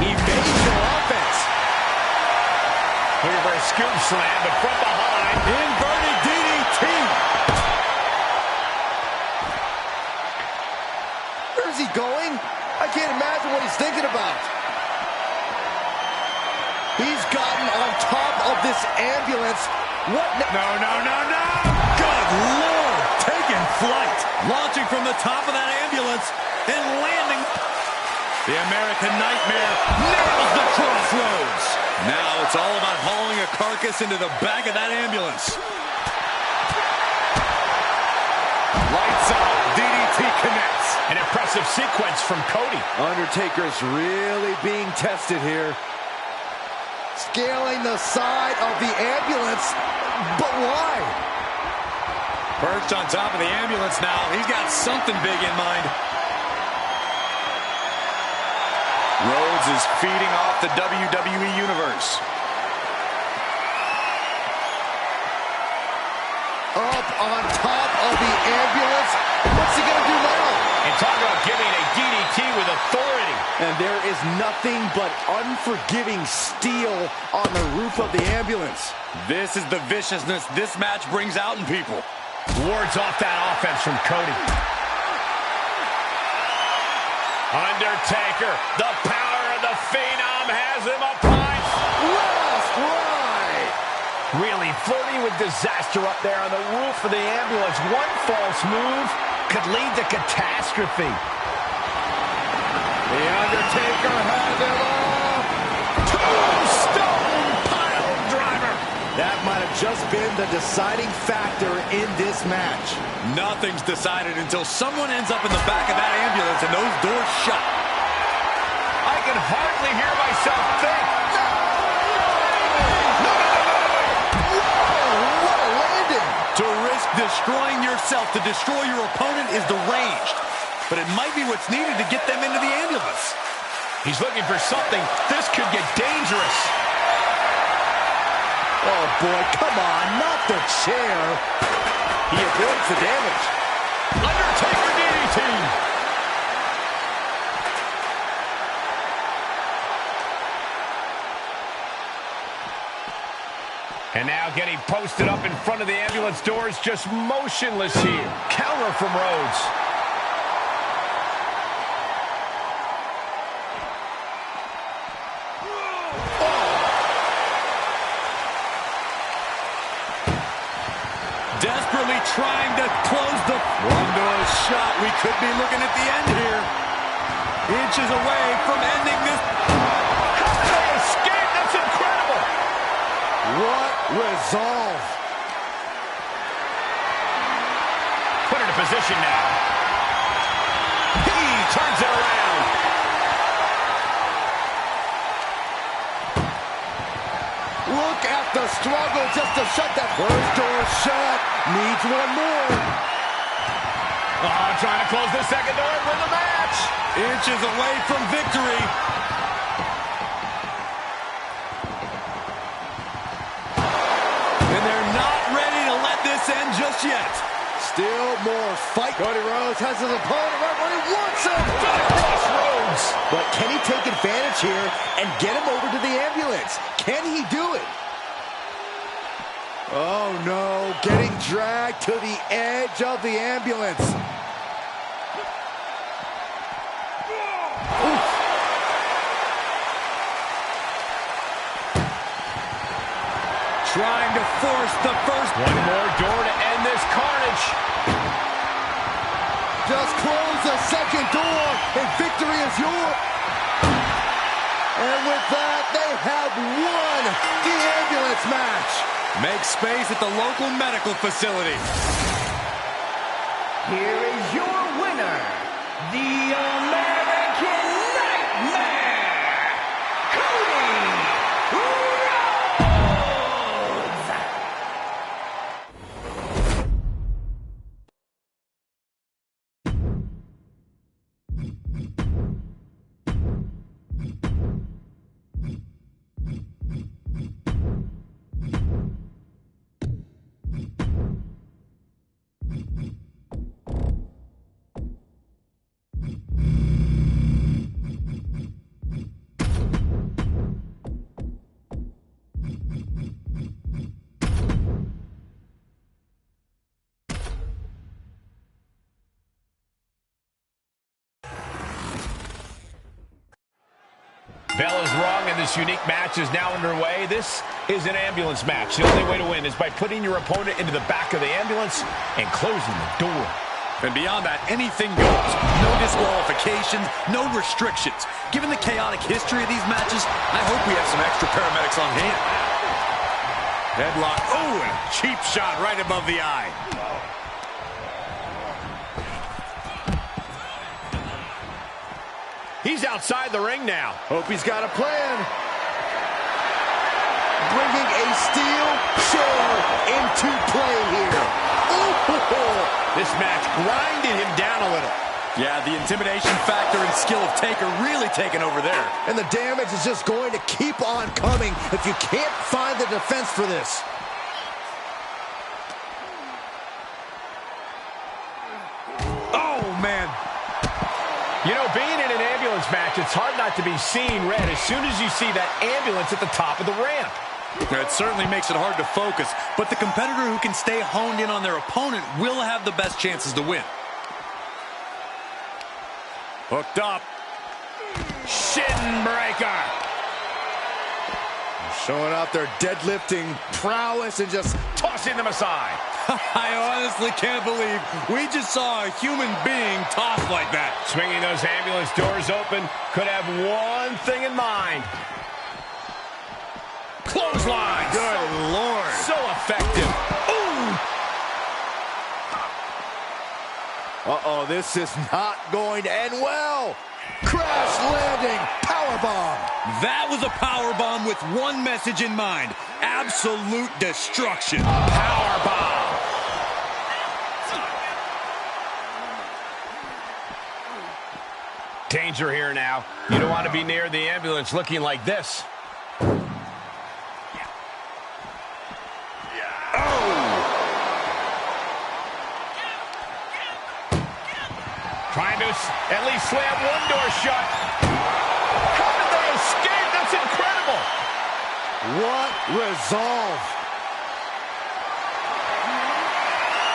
Evasion offense. Looking for a scoop slam, but from behind. Inverted DDT. Where is he going? I can't imagine what he's thinking about. He's gotten on top of this ambulance. What? No, no, no, no. Good Lord. Taking flight. Launching from the top of that ambulance and landing. The American Nightmare nails the Crossroads. Now it's all about hauling a carcass into the back of that ambulance. Lights out. DDT connects. An impressive sequence from Cody. Undertaker's really being tested here. Scaling the side of the ambulance, but why? Perched on top of the ambulance now. He's got something big in mind. Rhodes is feeding off the WWE Universe. Up on top of the ambulance. What's he going to do now? And talk about giving a DDT with authority. And there is nothing but unforgiving steel on the roof of the ambulance. This is the viciousness this match brings out in people. Wards off that offense from Cody. Undertaker, the power of the Phenom has him upon. Last right. Really flirting with disaster up there on the roof of the ambulance. One false move could lead to catastrophe. The Undertaker Undertaker had him up. Tombstone pile driver. That might have just been the deciding factor in this match. Nothing's decided until someone ends up in the back of that ambulance and those doors shut. I can hardly hear myself think. What a landing. To risk destroying yourself to destroy your opponent is deranged. But it might be what's needed to get them into the ambulance. He's looking for something. This could get dangerous. Oh, boy, come on, not the chair. He avoids the damage. Undertaker DDT. And now getting posted up in front of the ambulance doors, just motionless here. Counter from Rhodes. Desperately trying to close the one door shot. We could be looking at the end here. Inches away from ending this. How did they escape? That's incredible. What resolve. Put it in position now. He turns it around. Look at the struggle just to shut that first door shut. Needs one more. Oh, trying to close the second door and win the match. Inches away from victory. And they're not ready to let this end just yet. Still more fight. Cody Rhodes has his opponent right where he wants him. Crossroads. But can he take advantage here and get him over to the ambulance? Can he do it? Oh, no. Getting dragged to the edge of the ambulance. Oof. Trying to force the first. One more door to end this carnage. Just close the second door and victory is yours. And with that, they have won the ambulance match. Make space at the local medical facility. Here is your winner, the American Nightmare, Cody Rhodes. Bell is rung, and this unique match is now underway. This is an ambulance match. The only way to win is by putting your opponent into the back of the ambulance and closing the door. And beyond that, anything goes. No disqualifications, no restrictions. Given the chaotic history of these matches, I hope we have some extra paramedics on hand. Headlock. Oh, and a cheap shot right above the eye. He's outside the ring now. Hope he's got a plan. Bringing a steel chair into play here. Ooh. This match grinded him down a little. Yeah, the intimidation factor and skill of Taker really taking over there. And the damage is just going to keep on coming if you can't find the defense for this. Oh, man. You know, being in an ambulance match, it's hard not to be seeing red as soon as you see that ambulance at the top of the ramp. It certainly makes it hard to focus, but the competitor who can stay honed in on their opponent will have the best chances to win. Hooked up. Shin breaker. showing off their deadlifting prowess and just tossing them aside. I honestly can't believe we just saw a human being tossed like that. Swinging those ambulance doors open, could have one thing in mind. Clothesline. good Lord. So effective. Ooh. Uh-oh, this is not going to end well. Crash landing powerbomb. That was a powerbomb with one message in mind. Absolute destruction. Powerbomb. Danger here now. You don't want to be near the ambulance looking like this. Trying to at least slam one door shut. How did they escape? That's incredible. What resolve.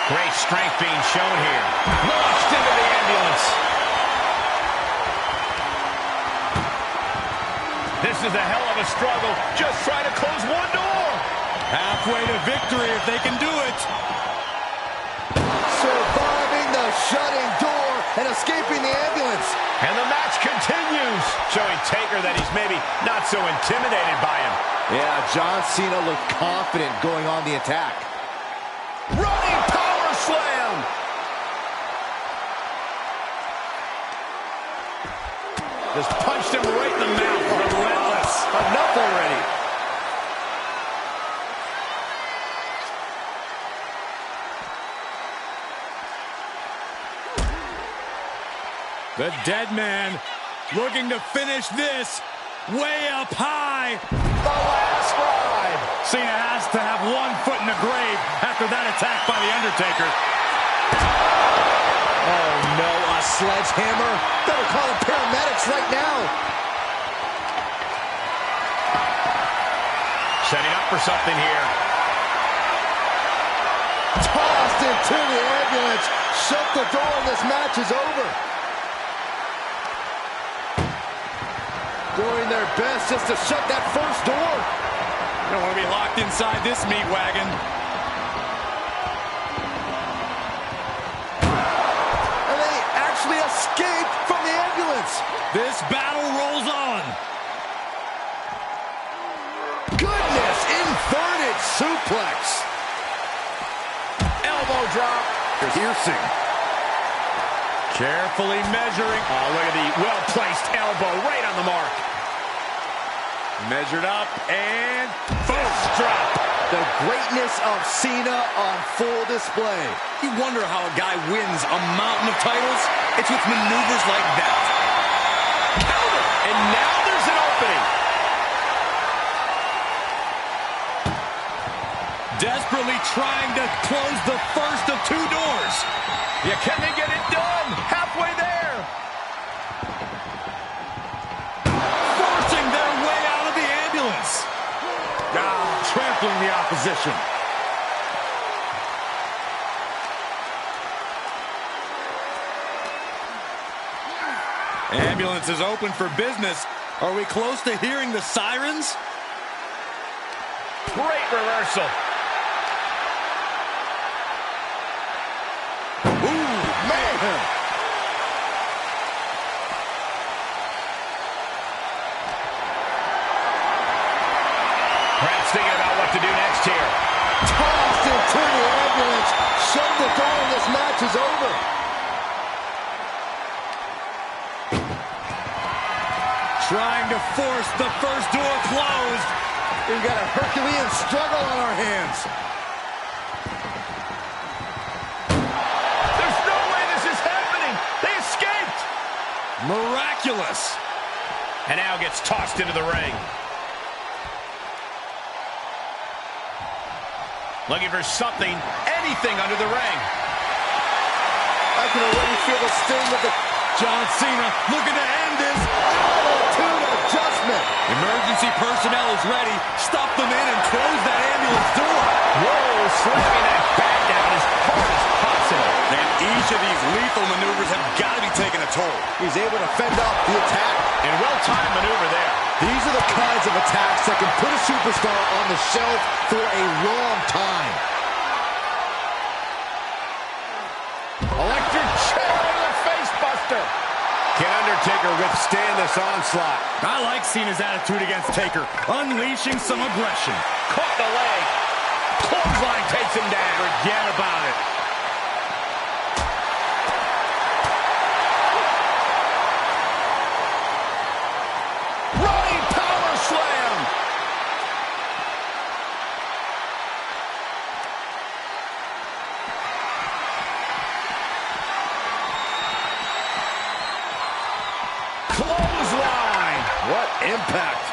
Great strength being shown here. Launched into the ambulance. This is a hell of a struggle. Just trying to close one door. Halfway to victory if they can do it. Surviving the shutting door and escaping the ambulance. And the match continues, showing Taker that he's maybe not so intimidated by him. Yeah, John Cena looked confident going on the attack. Running power slam. Just punched him right in the mouth. Relentless. Enough already. The dead man looking to finish this way up high. The last ride. Cena has to have one foot in the grave after that attack by The Undertaker. Oh no, a sledgehammer. Better call the paramedics right now. Setting up for something here. Tossed into the ambulance. Shut the door and this match is over. Doing their best just to shut that first door. You don't want to be locked inside this meat wagon. And they actually escaped from the ambulance. This battle rolls on. Goodness, inverted suplex. Elbow drop. Piercing. Carefully measuring. Oh, look at the well-placed elbow right on the mark. Measured up and Fist drop. The greatness of Cena on full display. you wonder how a guy wins a mountain of titles. It's with maneuvers like that. Counter. And now there's an opening. Desperately trying to close the first of two doors. Yeah, can they get it done? Halfway there. Forcing their way out of the ambulance. Trampling the opposition. Ambulance is open for business. Are we close to hearing the sirens? Great reversal. Perhaps thinking about what to do next here. Tossed into the ambulance. Shut the door and this match is over. Trying to force the first door closed. We've got a Herculean struggle on our hands. There's no way this is happening. They escaped. Miraculous. And now gets tossed into the ring. Looking for something, anything under the ring. I can already feel the sting of the John Cena looking to end this. attitude adjustment. Emergency personnel is ready. Stuff them in and close that ambulance door. Whoa, slamming that back down as hard as possible. And each of these lethal maneuvers have got to be taking a toll. He's able to fend off the attack. And well-timed maneuver there. These are the kinds of attacks that can put a superstar on the shelf for a long time. Electric chair into the face buster. Can Undertaker withstand this onslaught? I like Cena's attitude against Taker, unleashing some aggression. Caught the leg. Clothesline takes him down. Forget about it. Running power slam. Clothesline. What impact.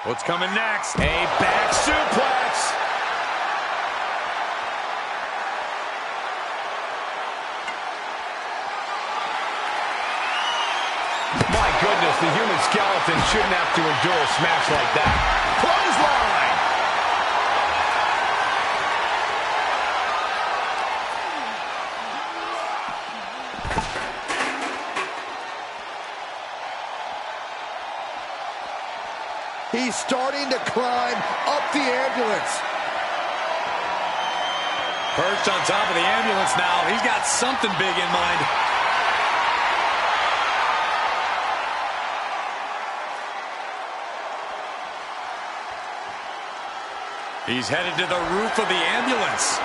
What's coming next? A back suplex. My goodness, the human skeleton shouldn't have to endure a smash like that. Clothesline. He's starting to climb up the ambulance. Perched on top of the ambulance now. He's got something big in mind. He's headed to the roof of the ambulance.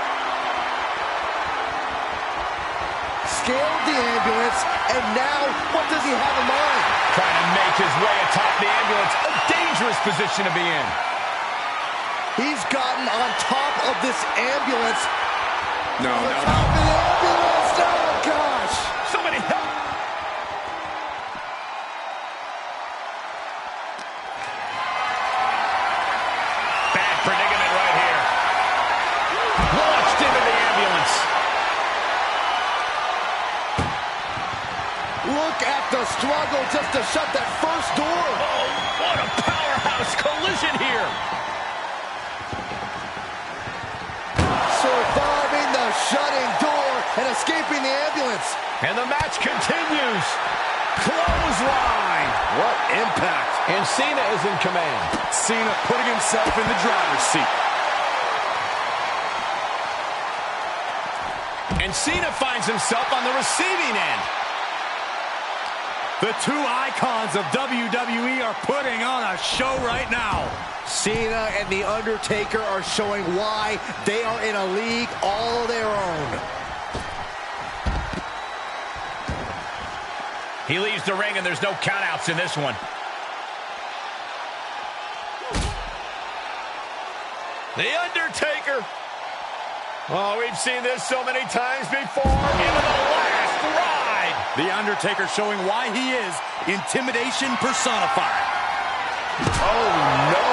Scaled the ambulance, and now what does he have in mind? Trying to make his way atop the ambulance. A dangerous position to be in. He's gotten on top of this ambulance. No. Top of the ambulance! Oh, gosh! Somebody help! Bad predicament right here. Launched into the ambulance. Look at the struggle just to shut that first door. Oh, what a powerhouse collision here. Surviving the shutting door and escaping the ambulance. And the match continues. Clothesline. What impact. And Cena is in command. Cena putting himself in the driver's seat. And Cena finds himself on the receiving end. The two icons of WWE are putting on a show right now. Cena and The Undertaker are showing why they are in a league all their own. He leaves the ring and there's no countouts in this one. The Undertaker. Oh, we've seen this so many times before. Into the last ride. The Undertaker showing why he is intimidation personified. Oh, no.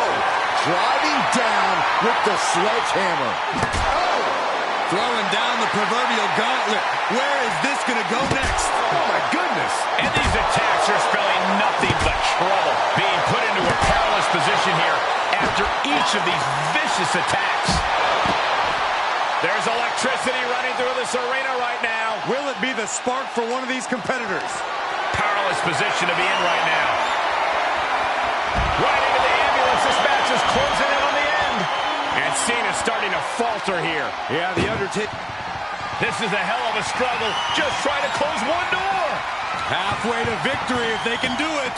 Driving down with the sledgehammer. Oh! Throwing down the proverbial gauntlet. Where is this going to go next? Oh, my goodness. And these attacks are spelling nothing but trouble. Being put into a perilous position here after each of these vicious attacks. There's electricity running through this arena right now. Will it be the spark for one of these competitors? Powerless position to be in right now. Right into the ambulance. This match is closing in on the end. And Cena's starting to falter here. Yeah, The Undertaker. This is a hell of a struggle. Just trying to close one door. Halfway to victory if they can do it.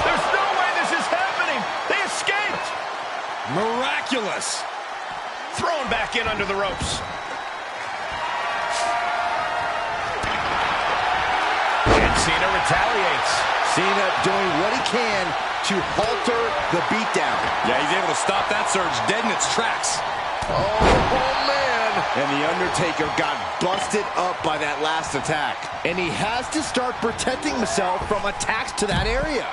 There's no way this is happening. They escaped. Miraculous. Thrown back in under the ropes. And Cena retaliates. Cena doing what he can to halter the beatdown. Yeah, he's able to stop that surge dead in its tracks. Oh, man. And The Undertaker got busted up by that last attack. And he has to start protecting himself from attacks to that area.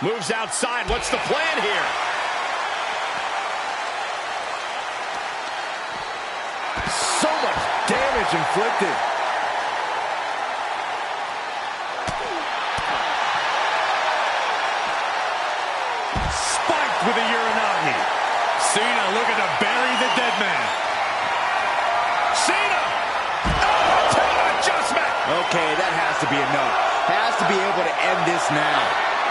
Moves outside. What's the plan here? So damage inflicted. Spiked with a Uranagi. Cena looking to bury the dead man. Cena! Oh, total adjustment! Okay, that has to be enough. Has to be able to end this now.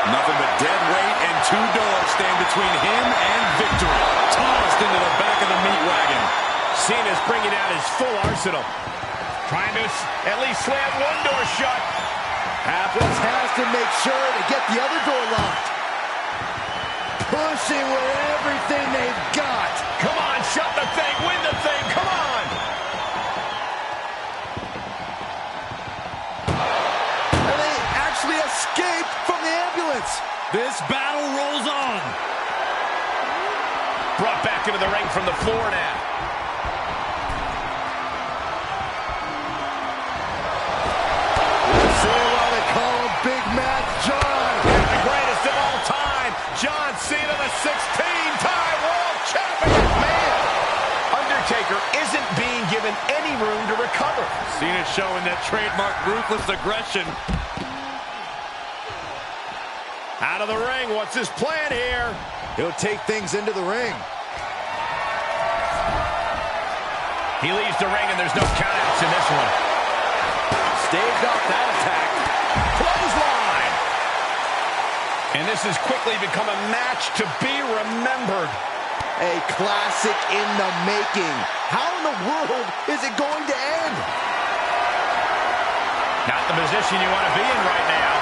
Nothing but dead weight and two doors stand between him and victory. Tossed into the back of the meat wagon. Cena's bringing out his full arsenal. Trying to at least slam one door shut. Apples has to make sure to get the other door locked. Pushing with everything they've got. Come on, shut the thing, win the thing, come on! And they actually escaped from the ambulance. This battle rolls on. Brought back into the ring from the floor now. See why they call him Big Match John. The greatest of all time, John Cena, the 16-time world champion. Man, Undertaker isn't being given any room to recover. Cena showing that trademark ruthless aggression. Out of the ring, what's his plan here? He'll take things into the ring. He leaves the ring and there's no countouts in this one. Staved off that attack. Clothesline! And this has quickly become a match to be remembered. A classic in the making. How in the world is it going to end? Not the position you want to be in right now.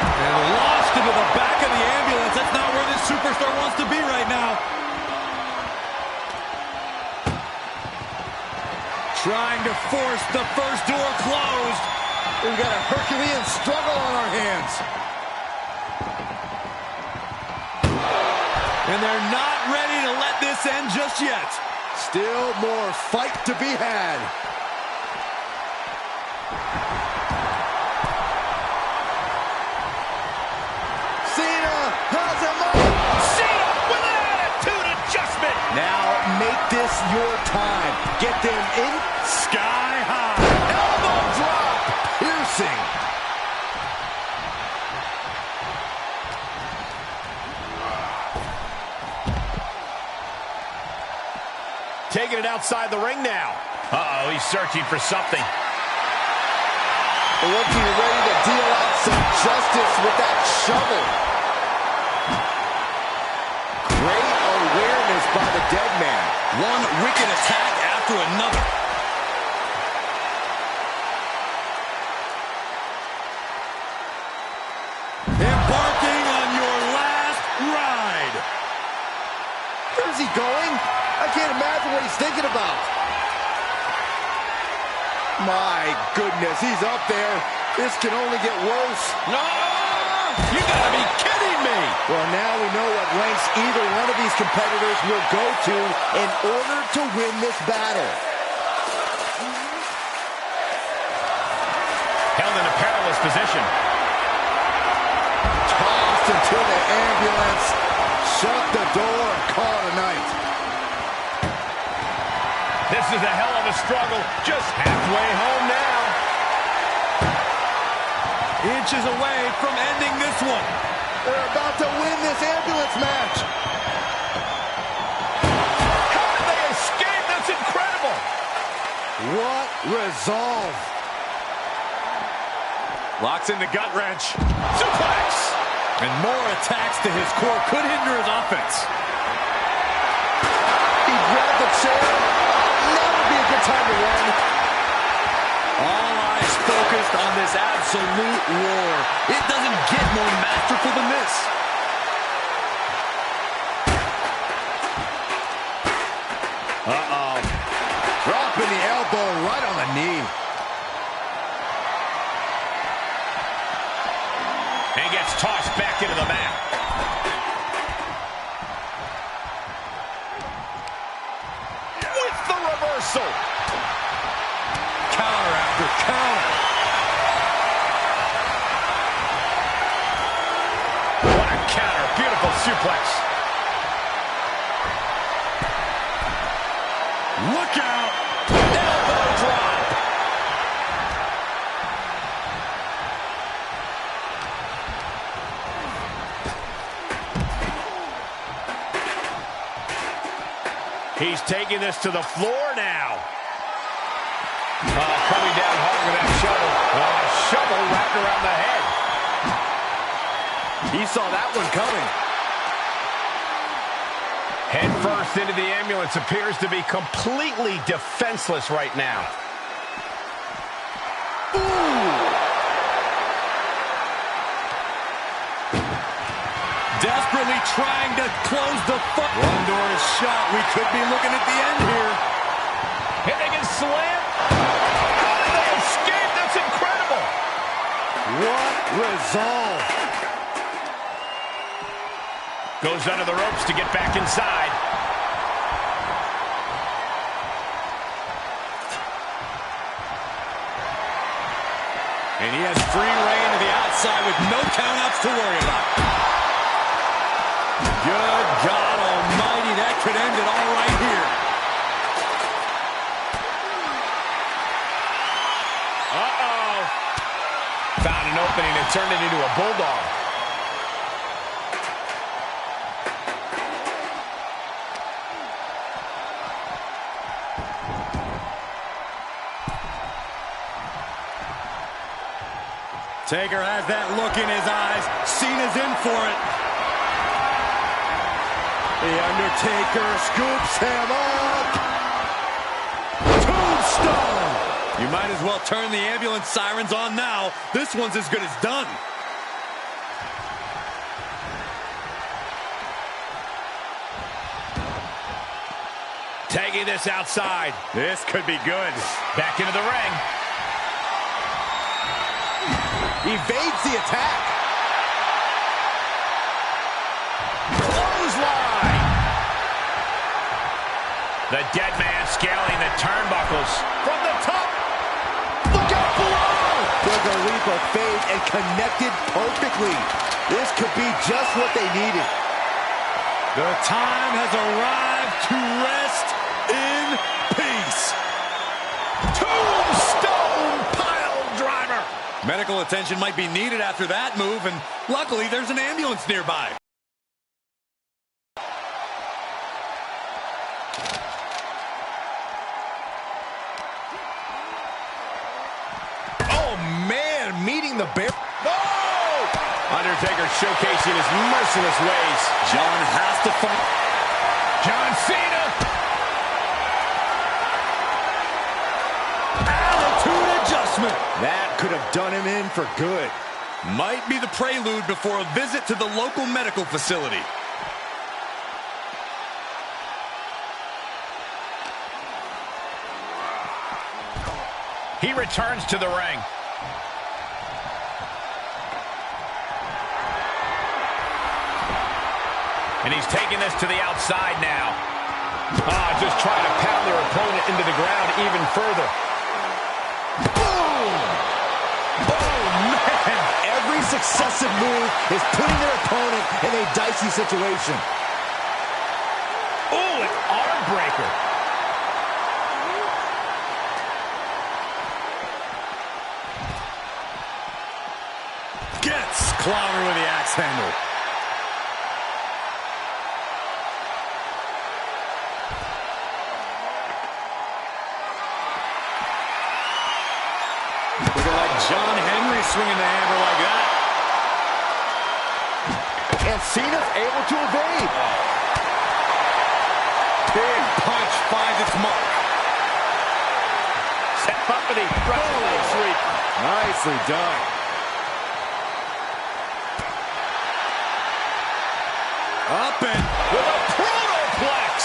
And lost into the back of the ambulance. That's not where this superstar wants to be right now. Trying to force the first door closed. We've got a Herculean struggle on our hands. And they're not ready to let this end just yet. Still more fight to be had. Cena has him up. Cena with an attitude adjustment. Now make this your time. Get them in. Sky high. Elbow drop. Piercing. Taking it outside the ring now. Uh-oh, he's searching for something. Looking ready to deal out some justice with that shovel. Great awareness by the dead man. One wicked attack after another. Embarking on your last ride. Where's he going? I can't imagine what he's thinking about. My goodness, he's up there. This can only get worse. No! You gotta be kidding me! Well, now we know what lengths either one of these competitors will go to in order to win this battle. Held in a perilous position. Tossed into the ambulance. Shut the door and call it a night. This is a hell of a struggle. Just halfway home now. Inches away from ending this one. They're about to win this ambulance match. How did they escape? That's incredible. What resolve. Locks in the gut wrench. Suplex. And more attacks to his core could hinder his offense. He grabbed the chair. Now would be a good time to run. All eyes focused on this absolute war. It doesn't get more masterful than this. Uh-oh. Dropping the elbow right on the knee. And gets tossed back into the mat. With the reversal. Counter after counter. What a counter. Beautiful suplex. Look out. Elbow drop. He's taking this to the floor now. Coming down hard with that shovel. Shovel wrapped around the head. He saw that one coming. Head first into the ambulance, appears to be completely defenseless right now. Desperately trying to close the fight. One door is shut. We could be looking at the end here. Hitting and slam. How did they escape? That's incredible. What resolve. Goes under the ropes to get back inside. And he has free reign to the outside with no countouts to worry about. Good God almighty, that could end it all right here. Found an opening and turned it into a bulldog. Taker has that look in his eyes. Cena's in for it. The Undertaker scoops him up. Tombstone. You might as well turn the ambulance sirens on now. This one's as good as done. Tagging this outside. This could be good. Back into the ring. Evades the attack. Clothesline. The dead man scaling the turnbuckles from the top. Look out below. Took a leap of faith and connected perfectly. This could be just what they needed. The time has arrived to rest in peace. Tombstone pile driver. Medical attention might be needed after that move, and luckily there's an ambulance nearby. Oh, man, meeting the bear. No! Undertaker showcasing his merciless ways. John has to fight. John Cena. Attitude adjustment. That could have done him in for good. Might be the prelude before a visit to the local medical facility. He returns to the ring. And he's taking this to the outside now. Just trying to pound their opponent into the ground even further. Boom! Oh, man! Every successive move is putting their opponent in a dicey situation. Ooh, an arm breaker. Gets clobbered with the axe handle. Looking like John Henry swinging the hammer like that. And Cena's able to evade. Big punch finds its mark. Set company. Leg sweep. Nicely done. Up and With a protoplex.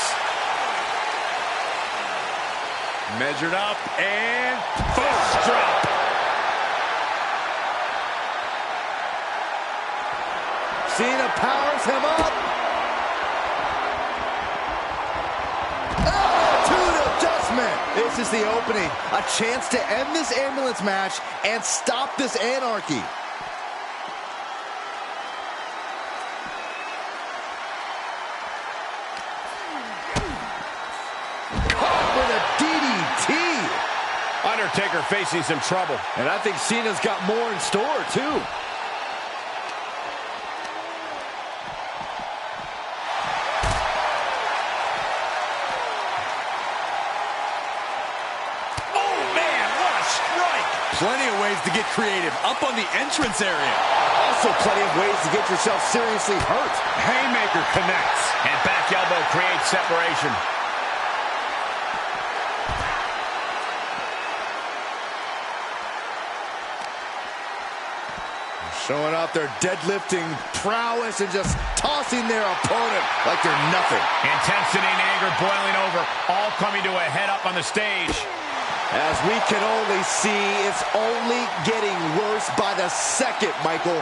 measured up and Fist drop. Cena powers him up. Attitude adjustment. This is the opening. A chance to end this ambulance match and stop this anarchy. Caught with a DDT. Undertaker facing some trouble. And I think Cena's got more in store, too. Plenty of ways to get creative. Up on the entrance area. Also plenty of ways to get yourself seriously hurt. Haymaker connects. And back elbow creates separation. Showing off their deadlifting prowess and just tossing their opponent like they're nothing. Intensity and anger boiling over, all coming to a head up on the stage. As we can only see, it's only getting worse by the second, Michael.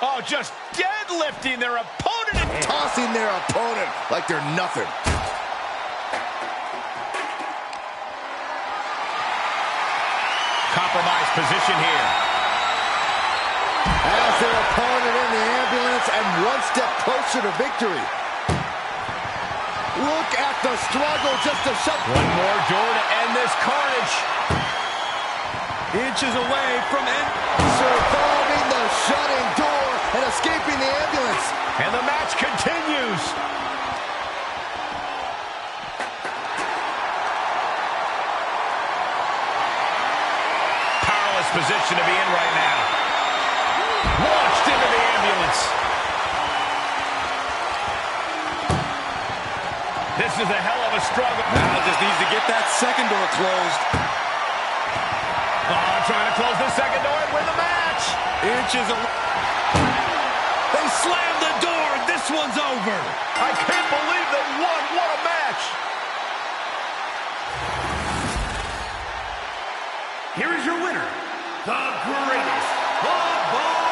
Oh, just deadlifting their opponent and tossing their opponent like they're nothing. Compromised position here. As their opponent in the ambulance and one step closer to victory. Look at the struggle just to shut. One more door to end this carnage. Inches away from surviving the shutting door and escaping the ambulance. And the match continues. Powerless position to be in right now. Launched into the ambulance. This is a hell of a struggle. Now just needs to get that second door closed. Trying to close the second door and win the match. Inches away. They slammed the door. This one's over. I can't believe they won. What a match. Here is your winner, the greatest of all